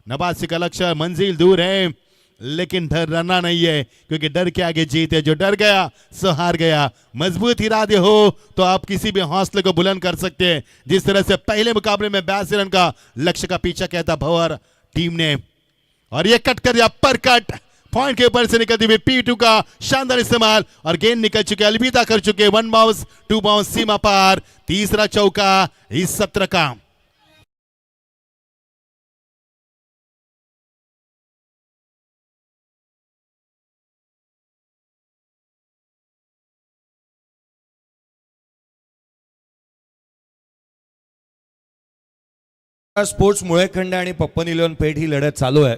89 का लक्ष्य मंजिल दूर है, लेकिन डरना नहीं है, क्योंकि डर के आगे जीत है। जो डर गया सो हार गया। मजबूत इरादे हो तो आप किसी भी हौसले को बुलंद कर सकते हैं। जिस तरह से पहले मुकाबले में 82 रन का लक्ष्य का पीछा किया था भंवर टीम ने, और ये कट कर दिया पर कट पॉइंट के ऊपर से निकलती हुई P2 का शानदार इस्तेमाल, और गेंद निकल चुके, अलविदा कर चुके। 1 बाउंस 2 बाउंस सीमा पार, तीसरा चौका इस सत्र का। स्पोर्ट्स मुळेखंड आणि पप्पन इलेव्हन पेठ ही लढत चालू आहे।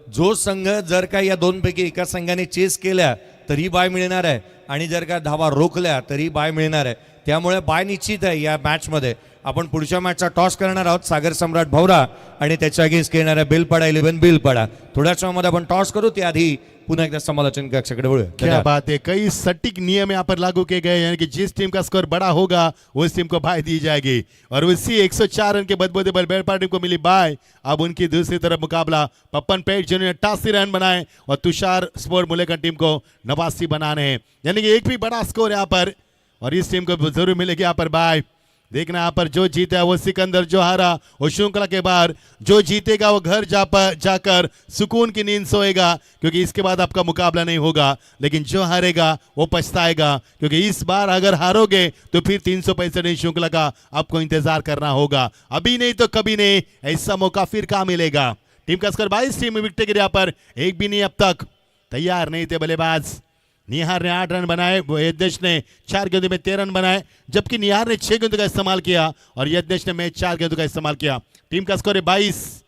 जो संघ जर का या दोनपैकी एका संघाने चेस केल्या तरी बाय मिळणार आहे, आणि जर का धावा रोखल्या तरी बाय मिळणार आहे। त्यामुळे बाय निश्चित आहे या मॅचमध्ये। आपण पुढच्या मॅचचा टॉस करणार आहोत, सागर सम्राट भवरा आणि त्याच्या अगेन्स्ट खेळणाऱ्या बेलपाडा 11 बेलपाडा। थोड्याच वेळामध्ये आपण टॉस करू, त्याआधी पुन्हा एकदा समालोचन कक्षाकडे वळूया। क्या बात है, कई सटीक नियम यहाँ पर लागू किए गए, यानी कि जिस टीम का स्कोर बड़ा होगा उस टीम को बाय दी जाएगी, और उसी 104 रन के बदबूते पर बेलपाड़ा टीम को मिली बाय। अब उनकी दूसरी तरफ मुकाबला पप्पन पेट जिन्होंने 88 रन बनाए और तुषार स्पोर्ट मुलेकर टीम को 89 बनाने हैं, यानी कि एक भी बड़ा स्कोर यहाँ पर, और इस टीम को जरूर मिलेगी यहाँ पर बाय। देखना यहाँ पर जो जीता वो सिकंदर, जो हारा वो श्रृंखला के बाहर, जो जीतेगा वो घर जाकर सुकून की नींद सोएगा, क्योंकि इसके बाद आपका मुकाबला नहीं होगा। लेकिन जो हारेगा वो पछताएगा, क्योंकि इस बार अगर हारोगे तो फिर 365 श्रृंखला का आपको इंतजार करना होगा। अभी नहीं तो कभी नहीं, ऐसा मौका फिर कहाँ मिलेगा। टीम का स्कोर 22, टीम विकेट गिर पर एक भी नहीं अब तक। तैयार नहीं थे बल्लेबाज। निहार ने 8 रन बनाए, यज्ञेश ने 4 गेंदों में 13 रन बनाए, जबकि निहार ने 6 गेंदों का इस्तेमाल किया और यज्ञेश ने में 4 गेंदों का इस्तेमाल किया। टीम का स्कोर है 22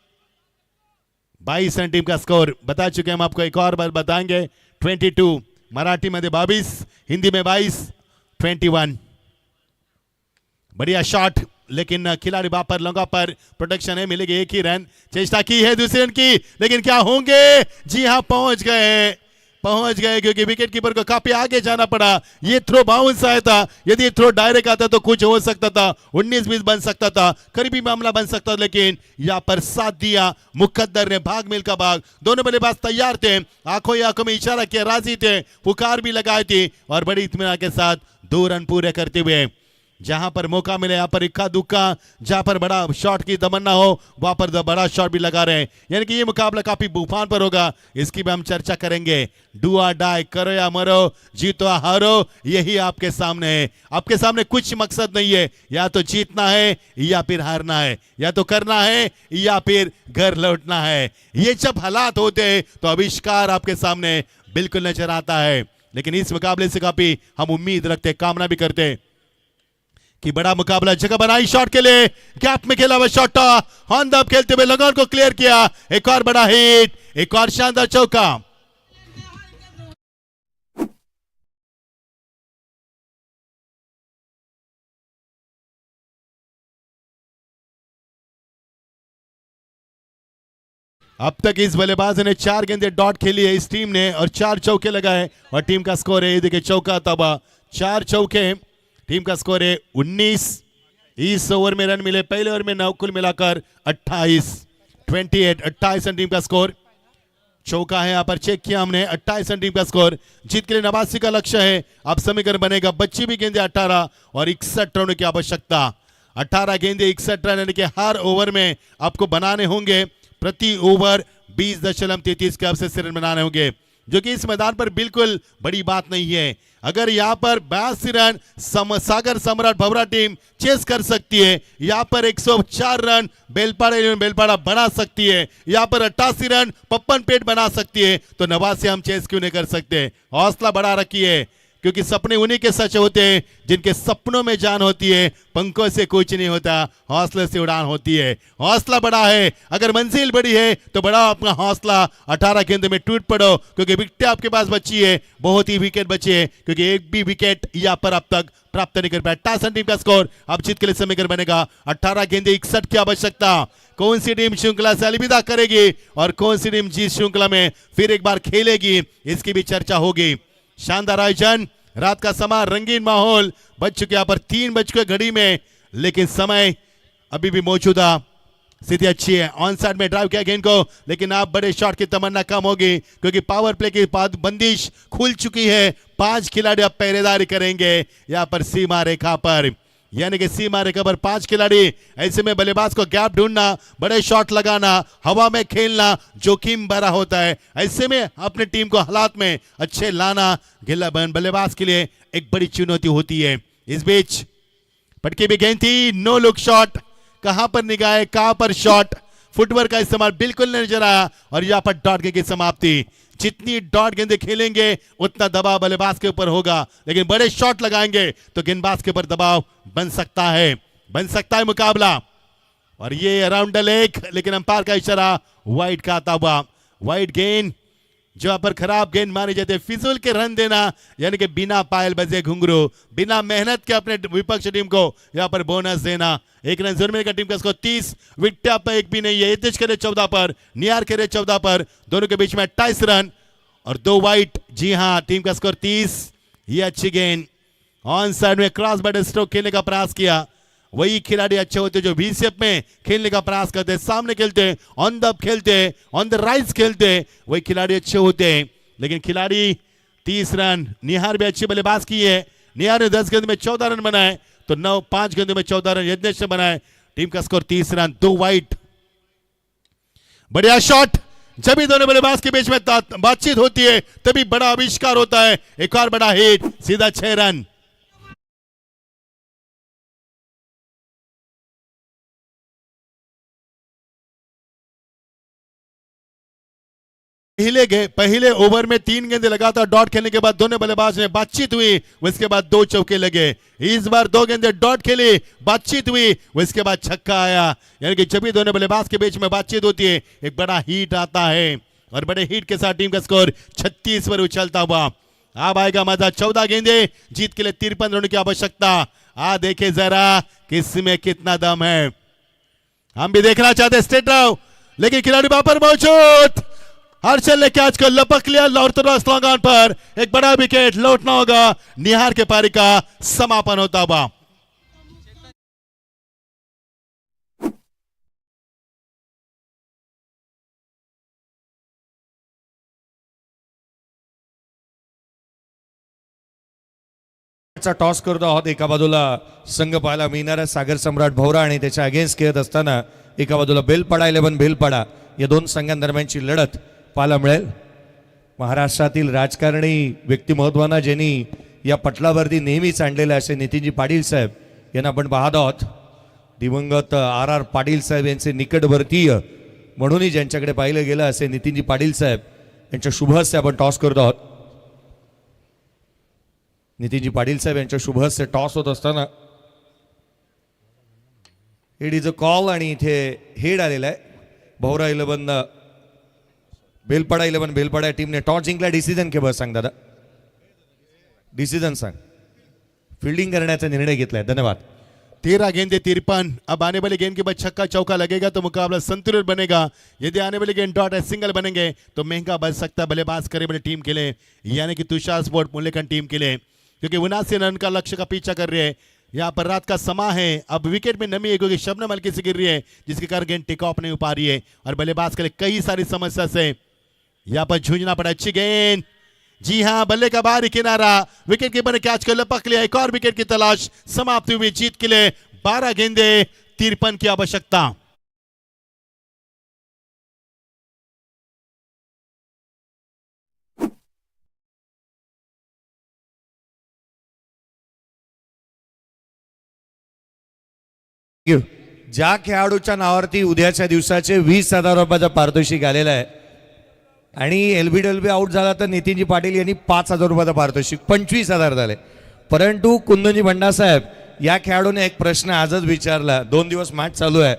रन टीम का स्कोर। बता चुके हम आपको, एक और बार बताएंगे। 22 मराठी में 22, हिंदी में 22, 21। बढ़िया शॉट, लेकिन खिलाड़ी वापर लंगा पर प्रोटेक्शन है, मिलेगी 1 ही रन। चेष्टा की है दूसरे रन की, लेकिन क्या होंगे? जी हाँ, पहुंच गए, क्योंकि विकेट कीपर को काफी आगे जाना पड़ा। ये थ्रो बाउंस आया था, यदि थ्रो डायरेक्ट आता तो कुछ हो सकता था, 19-20 बन सकता था, करीबी मामला बन सकता था, लेकिन यहां पर साथ दिया मुकद्दर ने। भाग मिल का भाग, दोनों बल्लेबाज तैयार थे, आंखों ही आंखों में इशारा किया, राजी थे, पुकार भी लगाई थी, और बड़ी इत्मीनान के साथ 2 रन पूरे करते हुए जहां पर मौका मिले, यहां पर इक्का दुक्का, जहां पर बड़ा शॉट की तमन्ना हो वहां पर बड़ा शॉट भी लगा रहे हैं। यानी कि ये मुकाबला काफी बूफान पर होगा, इसकी भी हम चर्चा करेंगे। डू और डाई, करो या मरो, जीतो या हारो, यही आपके सामने है। आपके सामने कुछ मकसद नहीं है, या तो जीतना है या फिर हारना है, या तो करना है या फिर घर लौटना है। ये जब हालात होते हैं तो आविष्कार आपके सामने बिल्कुल नजर आता है। लेकिन इस मुकाबले से काफी हम उम्मीद रखते, कामना भी करते कि बड़ा मुकाबला। जगह बनाई शॉट के लिए, गैप में खेला हुआ शॉट, ऑन द खेलते हुए लगान को क्लियर किया। एक और बड़ा हिट, एक और शानदार चौका। अब तक इस बल्लेबाज ने 4 गेंदें डॉट खेली है इस टीम ने और 4 चौके लगाए और टीम का स्कोर है, ये देखिए चौका तबा 4 चौके, टीम का स्कोर है 19। इस ओवर में रन मिले पहले ओवर में 9, कुल मिलाकर 28 रन टीम का स्कोर। चौका है यहाँ पर चेक किया हमने, 28 रन टीम का स्कोर। जीत के लिए 89 का लक्ष्य है। अब समीकरण बनेगा बच्ची भी गेंदे 18 और 61 रनों की आवश्यकता। 18 गेंदे 61 रन, यानी कि हर ओवर में आपको बनाने होंगे प्रति ओवर 20.33 के अवसर से रन बनाने होंगे, जो कि इस मैदान पर बिल्कुल बड़ी बात नहीं है। अगर यहाँ पर 82 रन सागर सम्राट भवरा टीम चेस कर सकती है, यहाँ पर 104 रन बेलपाड़ा बना सकती है, यहाँ पर 88 रन पप्पन पेट बना सकती है, तो 89 हम चेस क्यों नहीं कर सकते। हौसला बढ़ा रखिए, क्योंकि सपने उन्हीं के सच होते हैं जिनके सपनों में जान होती है। पंखों से कुछ नहीं होता, हौसले से उड़ान होती है। हौसला बड़ा है, अगर मंजिल बड़ी है तो बढ़ाओ अपना हौसला। 18 गेंदों में टूट पड़ो, क्योंकि विकेट आपके पास बची है, बहुत ही विकेट बची है, क्योंकि एक भी विकेट यहाँ पर अब तक प्राप्त नहीं कर पाया। 28 टीम का स्कोर। अब जीत के लिए समीकरण बनेगा 18 गेंदे 61 की आवश्यकता। कौन सी टीम श्रृंखला से अलविदा करेगी और कौन सी टीम जीत श्रृंखला में फिर एक बार खेलेगी, इसकी भी चर्चा होगी। शानदार आयोजन, रात का समय, रंगीन माहौल। बज चुके यहाँ पर 3 बज के घड़ी में, लेकिन समय अभी भी मौजूदा स्थिति अच्छी है। ऑन साइड में ड्राइव किया गेंद को, लेकिन आप बड़े शॉट की तमन्ना कम होगी, क्योंकि पावर प्ले की बंदिश खुल चुकी है। 5 खिलाड़ी अब पहरेदारी करेंगे यहाँ पर सीमा रेखा पर, यानी कि सीमा रेखा पर 5 खिलाड़ी। ऐसे में बल्लेबाज को गैप ढूंढना, बड़े शॉट लगाना, हवा में खेलना जोखिम भरा होता है। ऐसे में अपने टीम को हालात में अच्छे लाना बल्लेबाज के लिए एक बड़ी चुनौती होती है। इस बीच पटकी भी गेंद थी, नो लुक शॉट। कहां पर निगाह, कहां पर शॉट, फुटवर्क का इस्तेमाल बिल्कुल नहीं नजर आया और यहां पर डॉट गेंद की समाप्ति। जितनी डॉट गेंदें खेलेंगे उतना दबाव बल्लेबाज के ऊपर होगा, लेकिन बड़े शॉट लगाएंगे तो गेंदबाज के ऊपर दबाव बन सकता है मुकाबला। और ये अराउंड द लेग, लेकिन अंपायर का इशारा वाइड का आता हुआ। वाइड गेंद जहां पर खराब गेंद मारी जाती है, फिजूल के रन देना, यानी कि बिना पायल बजे घुंघरू, बिना मेहनत के अपने विपक्ष टीम को यहां पर बोनस देना। 1 रन जरूर मिलेगा टीम का स्कोर 30। विकेट अब एक भी नहीं है। यतीश करे 14 पर, नियार करे 14 पर, दोनों के बीच में 28 रन और 2 वाइट। जी हां, टीम का स्कोर 30। ये अच्छी गेंद ऑन साइड में क्रॉस बैटर स्ट्रोक खेलने का प्रयास किया। वही खिलाड़ी अच्छे होते जो बीसीएफ में खेलने का प्रयास करते, सामने खेलते, ऑन द खेलते, ऑन द राइज खेलते, वही खिलाड़ी अच्छे होते हैं। लेकिन खिलाड़ी 30 रन। निहार भी अच्छी बल्लेबाज की है। निहार ने 10 गेंद में 14 रन बनाए, तो 5 गेंदों में 14 रन यज्ञेश ने बनाए। टीम का स्कोर 30 रन, 2 वाइट। बढ़िया शॉट। जब भी दोनों बल्लेबाज के बीच में बातचीत होती है तभी बड़ा आविष्कार होता है। एक और बड़ा हिट, सीधा 6 रन। पहले ओवर में 3 गेंदें लगातार डॉट खेलने के बाद दोनों बल्लेबाज में बातचीत हुई, उसके बाद 2 चौके लगे। इस बार 2 गेंदें डॉट खेली, बातचीत हुई, उसके बाद छक्का आया। यानी कि जब भी दोनों बल्लेबाज के बीच में बातचीत होती है एक बड़ा हिट आता है और बड़े हिट के साथ टीम का स्कोर 36 पर उछलता हुआ। अब आएगा मजा। 14 गेंदें, जीत के लिए 53 रनों की आवश्यकता। देखे जरा किसमें कितना दम है, हम भी देखना चाहते। स्ट्रेट रहो, लेकिन खिलाड़ी वहां पर मौजूद। हर्षल ने कैच को लपक लिया ऑर्थोडॉक्स लॉन्ग ऑन पर। एक बड़ा विकेट लौटना होगा। निहार के पारी का समापन होता हुआ। टॉस करतो आहोत। एका बाजूला संघ पाहायला मिळणार आहे सागर सम्राट भवरा आणि त्याच्या अगेन्स्ट खेळत असताना एका बाजूला बेलपाडा 11 बेलपाडा, या 2 संघांदरम्यानची लढत पाहायला मिळेल। महाराष्ट्रातील राजकारणी व्यक्तिमत्वांना ज्यांनी या पटलावरती नेहमीच आणलेले असे नितीनजी पाटील साहेब यांना आपण पाहत आहोत। दिवंगत RR पाटील साहेब यांचे निकटवर्तीय म्हणूनही ज्यांच्याकडे पाहिलं गेलं असे नितीनजी पाटील साहेब यांच्या शुभ हस्ते आपण टॉस करत आहोत। नितीनजी पाटील साहेब यांच्या शुभ हस्ते टॉस होत असताना इट इज अ कॉल आणि इथे हेड आलेला आहे। भवरा 11 बेलपाडा 11 बेलपाडा टीमने टॉस जिंकला। डिसिजन केवळ सांग दादा, डिसिजन सांग। फिल्डिंग करण्याचा निर्णय घेतलाय, धन्यवाद। 13 गेंदे 53। अब आने वाली गेंद के बाद छक्का चौका लगेगा तो मुकाबला संतुलित बनेगा। यदि आने वाली गेंद डॉट या सिंगल बनेंगे तो महंगा बच सकता है बल्लेबाज करे बड़े टीम के लिए, यानी कि तुषार स्पोर्ट मूल्यांकन टीम के लिए, क्योंकि 79 रन का लक्ष्य का पीछा कर रहे हैं। यहाँ पर रात का समा है, अब विकेट में नमी है क्योंकि शबनम हल्की से गिर रही है जिसके कारण गेंद टेक ऑफ नहीं हो पा रही है और बल्लेबाज के लिए कई सारी समस्या से यहाँ पर जूझना पड़ा। अच्छी गेंद, जी हां, बल्ले का बाहरी किनारा, विकेट कीपर ने कैच को लपक लिया। एक और विकेट की तलाश, समाप्ति हुई जीत के लिए 12 गेंदे 53 की आवश्यकता। ज्या खेळाडूच्या नावावरती उद्याच्या दिवसाचे 20,000 रुपयाचा पारितोषिक आलेला आहे आणि LBW आउट झाला तर नितीनजी पाटील यांनी 5,000 रुपयाचा पारितोषिक 25,000 झाले. परंतु कुंदनजी भंडासाहेब या खेळाडूने एक प्रश्न आजच विचारला, 2 दिवस मॅच चालू आहे.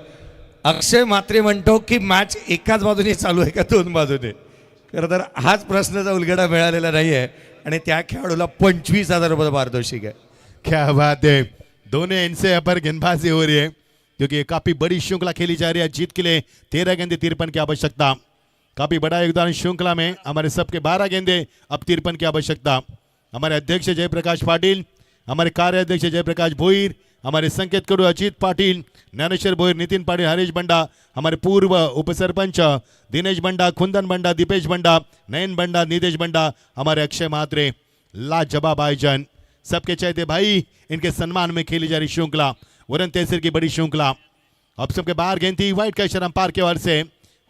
अक्षय म्हात्रे म्हणतो की मॅच एकाच बाजूने चालू आहे का 2 बाजूने? खरं तर हाच प्रश्नाचा उलगडा मिळालेला नाही आहे आणि त्या खेळाडूला 25,000 रुपयाचं पारितोषिक आहे. क्या बात है, दोनों एंड से पर गेंदबाजी हो रही है क्योंकि काफी बड़ी श्रृंखला खेली जा रही है। जीत के लिए 13 गेंदे 53 की आवश्यकता, काफी बड़ा योगदान श्रृंखला में। हमारे सबके 12 गेंदे अब 53 की आवश्यकता। हमारे अध्यक्ष जयप्रकाश पाटिल, हमारे कार्याध्यक्ष जयप्रकाश भोईर, हमारे संकेत करू अजीत पाटिल, ज्ञानेश्वर भोईर, नितिन पाटिल, हरीश बंडा, हमारे पूर्व उपसरपंच दिनेश बंडा, कुंदन बंडा, दीपेश बंडा, नयन बंडा, नितेश बंडा, हमारे अक्षय म्हात्रे, लाजवाब आयोजन, सबके चाहते भाई, इनके सम्मान में खेली जा रही श्रृंखला वरुण तहसील की बड़ी श्रृंखला। अब सबके बाहर गेंद थी, वाइट का इशारा अंपायर के ओर से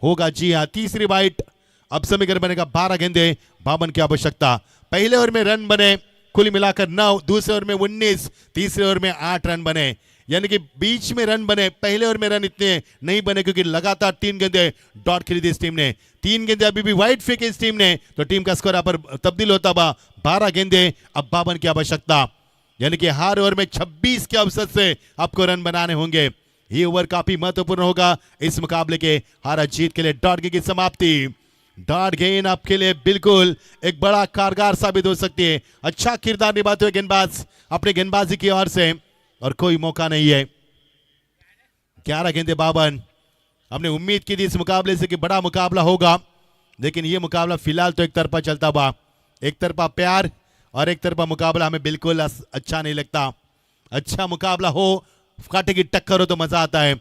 होगा। जी हाँ, तीसरी वाइट। अब समीकरण बनेगा 12 गेंदे 52 की आवश्यकता। पहले ओवर में रन बने कुल मिलाकर 9, दूसरे ओवर में 19, तीसरे ओवर में 8 रन बने, यानी कि बीच में रन बने। पहले ओवर में रन इतने नहीं बने क्योंकि लगातार 3 गेंदे डॉट खेली थी इस टीम ने। 3 गेंदे अभी भी वाइट फेंकी इस टीम ने तो टीम का स्कोर यहाँ पर तब्दील होता हुआ 12 गेंदे अब 52 की आवश्यकता, यानी कि हर ओवर में 26 के अवसर से आपको रन बनाने होंगे। ये ओवर काफी महत्वपूर्ण होगा इस मुकाबले के हार जीत के लिए। डॉट गेंद की समाप्ति, डॉट गेंद आपके लिए बिल्कुल एक बड़ा कारगर साबित हो सकती है। अच्छा किरदार निभाते हुए गेंदबाज अपने गेंदबाजी की ओर से, और कोई मौका नहीं है। 11 गेंदे 52। हमने उम्मीद की थी इस मुकाबले से कि बड़ा मुकाबला होगा, लेकिन ये मुकाबला फिलहाल तो एक तरफा चलता हुआ, एक तरफा प्यार और एक तरफा मुकाबला हमें बिल्कुल अच्छा नहीं लगता। अच्छा मुकाबला हो, कांटे की टक्कर हो तो मजा आता है।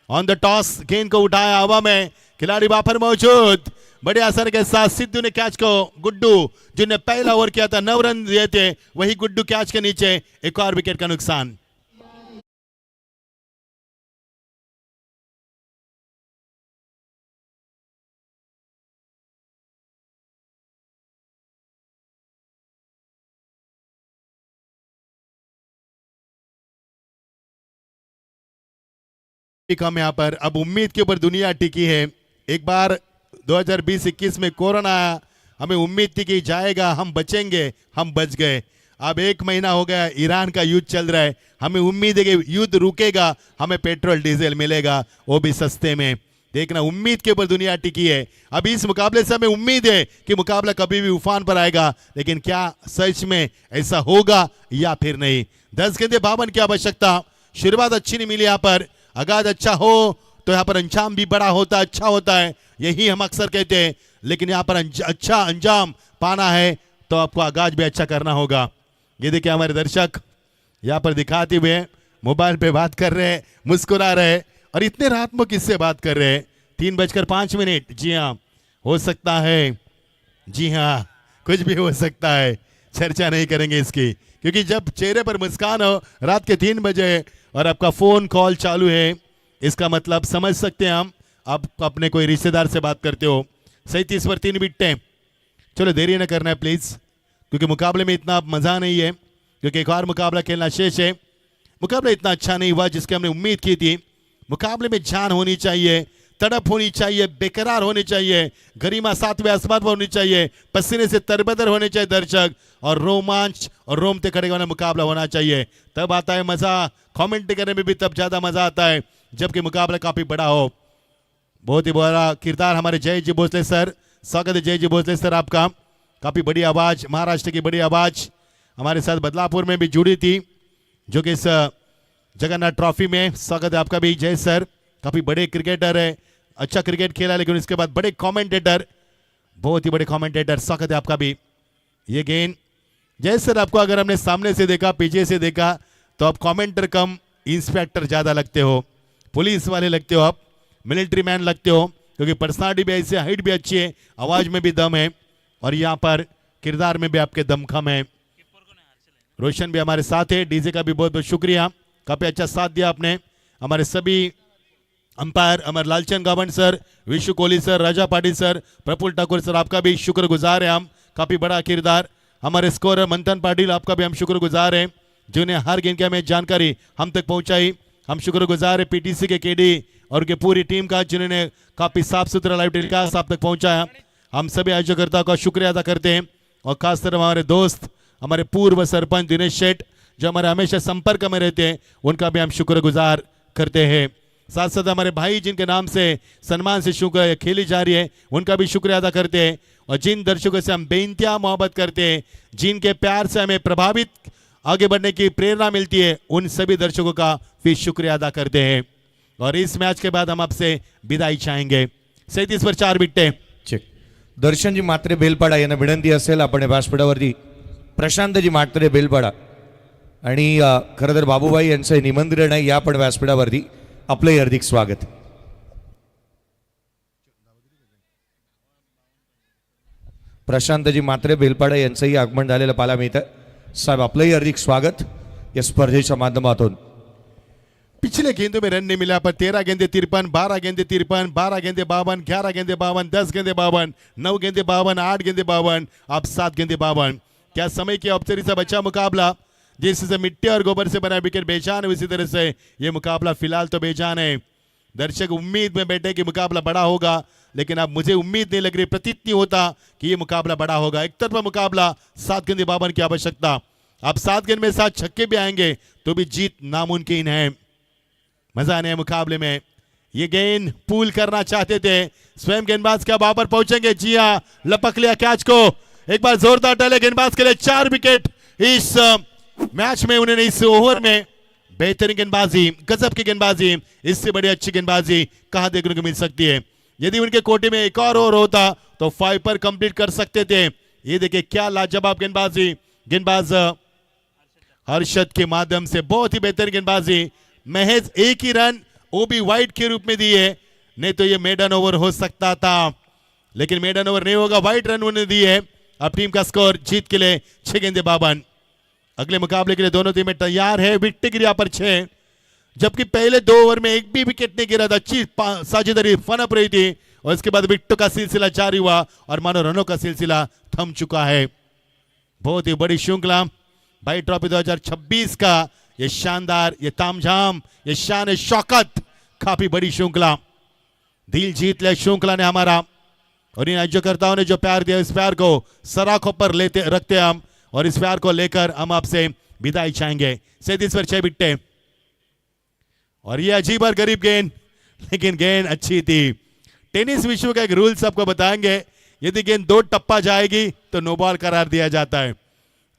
ऑन द टॉस गेंद को उठाया हवा में, खिलाड़ी वहां पर मौजूद, बड़े असर के साथ सिद्धू ने कैच को, गुड्डू जिन्हें पहला ओवर किया था 9 रन दिए थे, वही गुड्डू कैच के नीचे, एक और विकेट का नुकसान। हम यहाँ पर अब उम्मीद के ऊपर दुनिया टिकी है। एक बार 2020-21 में कोरोना आया, हमें उम्मीद थी कि जाएगा, हम बचेंगे, हम बच गए। अब 1 महीना हो गया, ईरान का युद्ध चल रहा है, हमें उम्मीद है कि युद्ध रुकेगा, हमें पेट्रोल डीजल मिलेगा, वो भी सस्ते में। देखना, उम्मीद के ऊपर दुनिया टिकी है। अब इस मुकाबले से हमें उम्मीद है कि मुकाबला कभी भी उफान पर आएगा, लेकिन क्या सच में ऐसा होगा या फिर नहीं। 10 गेंदे 52 की आवश्यकता। शुरुआत अच्छी नहीं मिली यहाँ पर, आगाज अच्छा हो तो यहाँ पर अंजाम भी बड़ा होता है, अच्छा होता है, यही हम अक्सर कहते हैं। लेकिन यहाँ पर अच्छा अंजाम पाना है तो आपको आगाज भी अच्छा करना होगा। ये देखिए हमारे दर्शक यहाँ पर दिखाते हुए मोबाइल पे बात कर रहे हैं, मुस्कुरा रहे हैं, और इतने रात में किससे बात कर रहे हैं? 3:05। जी हाँ, हो सकता है, जी हाँ, कुछ भी हो सकता है, चर्चा नहीं करेंगे इसकी, क्योंकि जब चेहरे पर मुस्कान हो रात के 3 बजे और आपका फोन कॉल चालू है, इसका मतलब समझ सकते हैं हम, आप अपने कोई रिश्तेदार से बात करते हो। 37 पर 3 विकेटें। चलो देरी न करना है प्लीज, क्योंकि मुकाबले में इतना मजा नहीं है, क्योंकि एक और मुकाबला खेलना शेष है। मुकाबला इतना अच्छा नहीं हुआ जिसकी हमने उम्मीद की थी। मुकाबले में जान होनी चाहिए, तड़प होनी चाहिए, बेकरार होनी चाहिए, गरिमा 7वें आसमान पर होनी चाहिए, पसीने से तरबतर होने चाहिए दर्शक, और रोमांच और रोमते खड़े वाला मुकाबला होना चाहिए, तब आता है मजा। कमेंट करने में भी तब ज्यादा मजा आता है जबकि मुकाबला काफी बड़ा हो। बहुत ही बड़ा किरदार हमारे जय जी भोसले सर, स्वागत है जय जी भोसले सर आपका। काफी बड़ी आवाज, महाराष्ट्र की बड़ी आवाज हमारे साथ बदलापुर में भी जुड़ी थी, जो कि इस जगन्नाथ ट्रॉफी में। स्वागत है आपका भी जय सर, काफी बड़े क्रिकेटर है, अच्छा क्रिकेट खेला, लेकिन इसके बाद बड़े कमेंटेटर, बहुत ही बड़े कमेंटेटर, स्वागत है आपका भी। ये गेंद जय सर, आपको अगर हमने सामने से देखा पीछे से देखा तो आप कमेंटर कम इंस्पेक्टर ज्यादा लगते हो, पुलिस वाले लगते हो, आप मिलिट्री मैन लगते हो, क्योंकि पर्सनालिटी भी ऐसे, हाइट भी अच्छी है, आवाज में भी दम है और यहाँ पर किरदार में भी आपके दमखम है। रोशन भी हमारे साथ है, डीजे का भी बहुत बहुत शुक्रिया, काफी अच्छा साथ दिया आपने। हमारे सभी अंपायर अमर लालचंद गावंड सर, विशु कोहली सर, राजा पाटिल सर, प्रफुल्ल ठाकुर सर, आपका भी शुक्रगुजार है हम, काफी बड़ा किरदार। हमारे स्कोरर मंथन पाटिल, आपका भी हम शुक्रगुजार हैं, जिन्हें हर गेंद की हमें जानकारी हम तक पहुंचाई। हम शुक्रगुजार है पीटीसी के केडी और उनकी पूरी टीम का, जिन्होंने काफी साफ सुथरा लाइव टेलीकास्ट आप तक पहुंचाया। हम सभी आयोजकर्ताओं का शुक्रिया अदा करते हैं और खासकर हमारे दोस्त, हमारे पूर्व सरपंच दिनेश शेठ, जो हमारे हमेशा संपर्क में रहते हैं, उनका भी हम शुक्रगुजार करते हैं। साथ साथ हमारे भाई जिनके नाम से सम्मान से शुक्र खेली जा रही है, उनका भी शुक्रिया अदा करते हैं। और जिन दर्शकों से हम बेइंतहा मोहब्बत करते हैं, जिनके प्यार से हमें प्रभावित आगे बढ़ने की प्रेरणा मिलती है, उन सभी दर्शकों का भी शुक्रिया अदा करते हैं। और इस मैच के बाद हम आपसे विदाई चाहेंगे। 37 पर 4 विकेट। चेक. दर्शनजी मात्रे बेलपाडा यांना विनंती असेल, आपण व्यासपीठावरती प्रशांतजी मात्रे बेलपाडा आणि खरं तर बाबूबाई यांचं निमंत्रण आहे, या पण व्यासपीठावरती आपलं हार्दिक स्वागत. प्रशांतजी मात्रे बेलपाडा यांचंही आगमन झालेलं पाहायला मिळतं. साहेब आपलंही हार्दिक स्वागत या स्पर्धेच्या माध्यमातून. पिछले गेंदों में रन नहीं मिला, पर 13 गेंदे 53, 12 गेंदे 53, 12 गेंदे 52, 11 गेंदे 52, 10 गेंदे 52, 9 गेंदे 52, 8 गेंदे 52, अब 7 गेंदे 52। क्या समय की औपचारिक से बचा मुकाबला, जिससे मिट्टी और गोबर से बना विकेट बेजान है, उसी तरह से ये मुकाबला फिलहाल तो बेजान है। दर्शक उम्मीद में बैठे कि मुकाबला बड़ा होगा, लेकिन अब मुझे उम्मीद नहीं लग रही, प्रतीत नहीं होता कि ये मुकाबला बड़ा होगा। एक तरफा मुकाबला, 7 गेंदे 52 की आवश्यकता। अब 7 गेंद में 7 छक्के भी आएंगे तो भी जीत नामुमकिन है। मजा आने मुकाबले में। ये गेंद पूल करना चाहते थे, स्वयं गेंदबाज क्या वहां पर पहुंचेंगे? जी हां, लपक लिया कैच को, एक बार जोरदार डाले गेंदबाज के लिए 4 विकेट इस मैच में। उन्होंने इस ओवर में बेहतरीन गेंदबाजी, गजब की गेंदबाजी, इससे बड़ी अच्छी गेंदबाजी कहां देखने को मिल सकती है। यदि उनके कोटे में एक और ओवर होता तो 5 पर कंप्लीट कर सकते थे। ये देखिए क्या लाजवाब गेंदबाजी, गेंदबाज हर्षद के माध्यम से बहुत ही बेहतरीन गेंदबाजी। महज एक ही रन, वो भी वाइड के रूप में दिए, नहीं तो ये मेडन ओवर हो सकता था, लेकिन मेडन ओवर नहीं होगा, वाइड रन उन्होंने दिए। अब टीम का स्कोर जीत के लिए 6 गेंदे 52। अगले मुकाबले के लिए दोनों टीमें तैयार है। विकेट गिरी पर 6, जबकि पहले 2 ओवर में एक भी विकेट नहीं गिरा था। अच्छी साझेदारी फनप रही थी और इसके बाद विकेटों का सिलसिला जारी हुआ और मानो रनों का सिलसिला थम चुका है। बहुत ही बड़ी श्रृंखला भाई ट्रॉफी 2026 का, ये शानदार, ये तामझाम, ये शान शौकत, काफी बड़ी श्रृंखला, दिल जीत लिया श्रृंखला ने हमारा। और इन आयोजकर्ताओं ने जो प्यार दिया, इस प्यार को सराखों पर लेते रखते हम, और इस प्यार को लेकर हम आपसे विदाई चाहेंगे। 37 पर 6 विकेट। और ये अजीब और गरीब गेंद, लेकिन गेंद अच्छी थी। टेनिस विश्व का एक रूल्स आपको बताएंगे, यदि गेंद 2 टप्पा जाएगी तो नो बॉल करार दिया जाता है।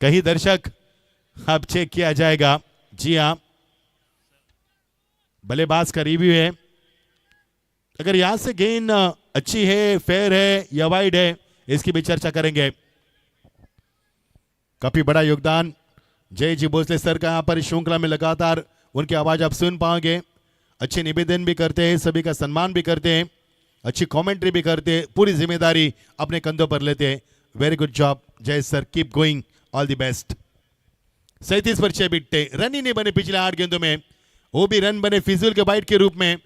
कहीं दर्शक अब चेक किया जाएगा। जी हां, बल्लेबाज का रिव्यू है, अगर यहां से गेंद अच्छी है, फेयर है या वाइड है, इसकी भी चर्चा करेंगे। काफी बड़ा योगदान जय जी भोसले सर का यहां पर श्रृंखला में, लगातार उनकी आवाज आप सुन पाओगे। अच्छे निवेदन भी करते हैं, सभी का सम्मान भी करते हैं, अच्छी कमेंट्री भी करते हैं, पूरी जिम्मेदारी अपने कंधों पर लेते हैं। Very good job Jay sir, keep going, all the best. 37 पर 6 विकेट। रन ही नहीं बने पिछले 8 गेंदों में, वो भी रन बने फिजूल के वाइड के रूप में,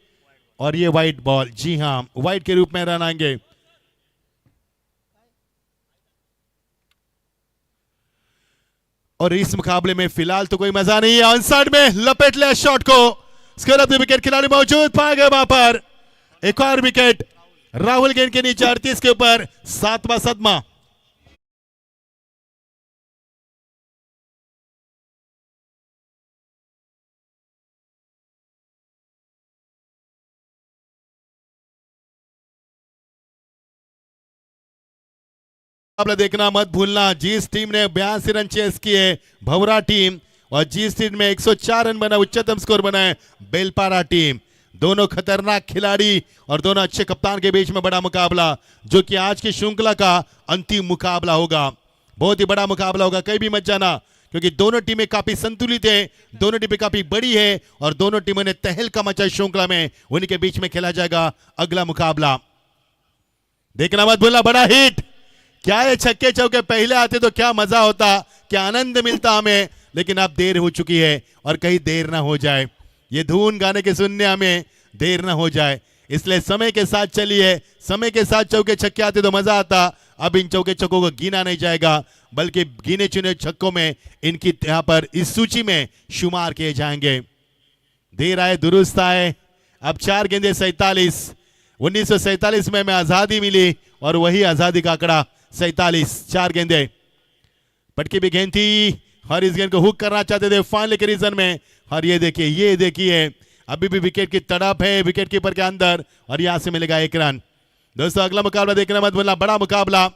और ये वाइड बॉल, जी हां वाइड के रूप में रन आएंगे। और इस मुकाबले में फिलहाल तो कोई मजा नहीं है। ऑनसाइड में लपेट लिया शॉट को, स्कोर ऑफ द विकेट, खिलाड़ी मौजूद पाया गया वहां पर। एक और विकेट राहुल गेंद के नीचे 38 के ऊपर, 7वां सदमा। मुकाबला देखना मत भूलना। जिस टीम ने 82 रन चेस किए, भवरा टीम, और जी स्ट्रीट में 104 रन बना, उच्चतम स्कोर बना है बेलपारा टीम। दोनों खतरनाक खिलाड़ी और दोनों अच्छे कप्तान के बीच में बड़ा मुकाबला, जो कि आज की श्रृंखला का अंतिम मुकाबला होगा। बहुत ही बड़ा मुकाबला होगा, कहीं भी मत जाना, क्योंकि दोनों टीमें काफी संतुलित है, दोनों टीमें काफी बड़ी है और दोनों टीमों ने तहलका मचा श्रृंखला में। उन्हीं के बीच में खेला जाएगा अगला मुकाबला। देखना मत भूलना, बड़ा हिट, क्या ये छक्के चौके पहले आते तो क्या मजा होता, क्या आनंद मिलता हमें, लेकिन अब देर हो चुकी है और कहीं देर ना हो जाए, ये धुन गाने के सुनने हमें देर ना हो जाए, इसलिए समय के साथ चलिए। समय के साथ चौके छक्के आते तो मजा आता। अब इन चौके छक्कों को गिना नहीं जाएगा, बल्कि गिने चुने छक्कों में इनकी यहां पर इस सूची में शुमार किए जाएंगे। देर आए दुरुस्त आए। अब 4 गेंदे 47। 1947 में हमें आजादी मिली और वही आजादी का आंकड़ा 47। 4 गेंदे, पटकी भी गेंद थी और इस गेंद को हुक करना चाहते थे फाइनल के रीजन में। और ये देखिए अभी भी विकेट की तड़प है विकेट कीपर के अंदर और यहां से मिलेगा 1 रन। दोस्तों अगला मुकाबला देखना मत भूलना, बड़ा मुकाबला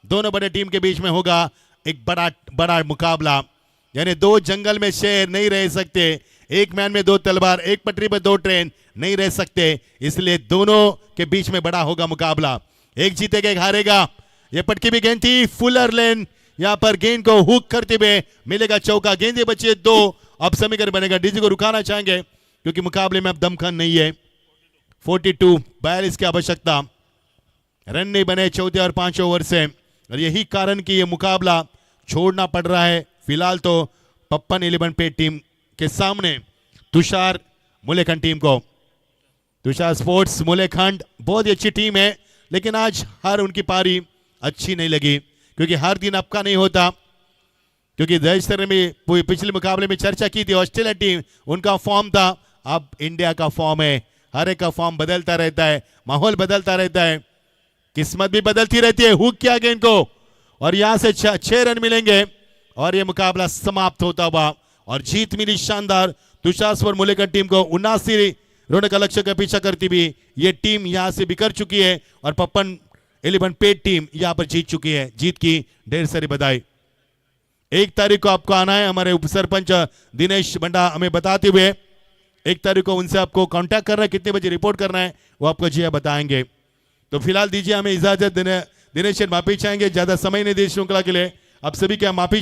दोनों बड़े टीम के बीच में होगा। एक बड़ा मुकाबला, यानी 2 जंगल में शेर नहीं रह सकते, 1 मैन में 2 तलवार, 1 पटरी पर 2 ट्रेन नहीं रह सकते, इसलिए दोनों के बीच में बड़ा होगा मुकाबला। एक जीतेगा एक हारेगा। ये पटकी भी गेंद थी, फुलर लेन यहां पर गेंद को हुक करते हुए मिलेगा चौका। गेंदे बचे 2, अब समीकरण बनेगा। डीजी को रुकाना चाहेंगे क्योंकि मुकाबले में अब दमखम नहीं है। 42 की आवश्यकता, रन नहीं बने 14 और 5 ओवर से, और यही कारण कि यह मुकाबला छोड़ना पड़ रहा है फिलहाल तो पप्पन 11 पे टीम के सामने तुषार मुलेखंड टीम को। तुषार स्पोर्ट्स मुलेखंड बहुत ही अच्छी टीम है, लेकिन आज हार उनकी पारी अच्छी नहीं लगी, क्योंकि हर दिन आपका नहीं होता। क्योंकि दर्शक में पिछले मुकाबले में चर्चा की थी, ऑस्ट्रेलिया टीम उनका फॉर्म था, अब इंडिया का फॉर्म है। हर एक का फॉर्म बदलता रहता है, माहौल बदलता रहता है, किस्मत भी बदलती रहती है। हुक किया गेंद को और यहां से 6 रन मिलेंगे और यह मुकाबला समाप्त होता हुआ और जीत मिली शानदार तुषार स्पोर्ट्स मुलेखंड टीम को। 79 रनों का लक्ष्य का पीछा करती हुई ये टीम यहां से बिखर चुकी है और पप्पन 11 पेड टीम यहां पर जीत चुकी है। जीत की ढेर सारी बधाई। 1 तारीख को आपको आना है, हमारे उप सरपंच दिनेश बंडा हमें बताते हुए 1 तारीख को उनसे आपको कांटेक्ट करना है, कितने बजे रिपोर्ट करना है वो आपको जी बताएंगे। तो फिलहाल दीजिए हमें इजाजत। दिनेश माफी चाहेंगे, ज्यादा समय नहीं दी श्रृंखला के लिए, आप सभी क्या माफी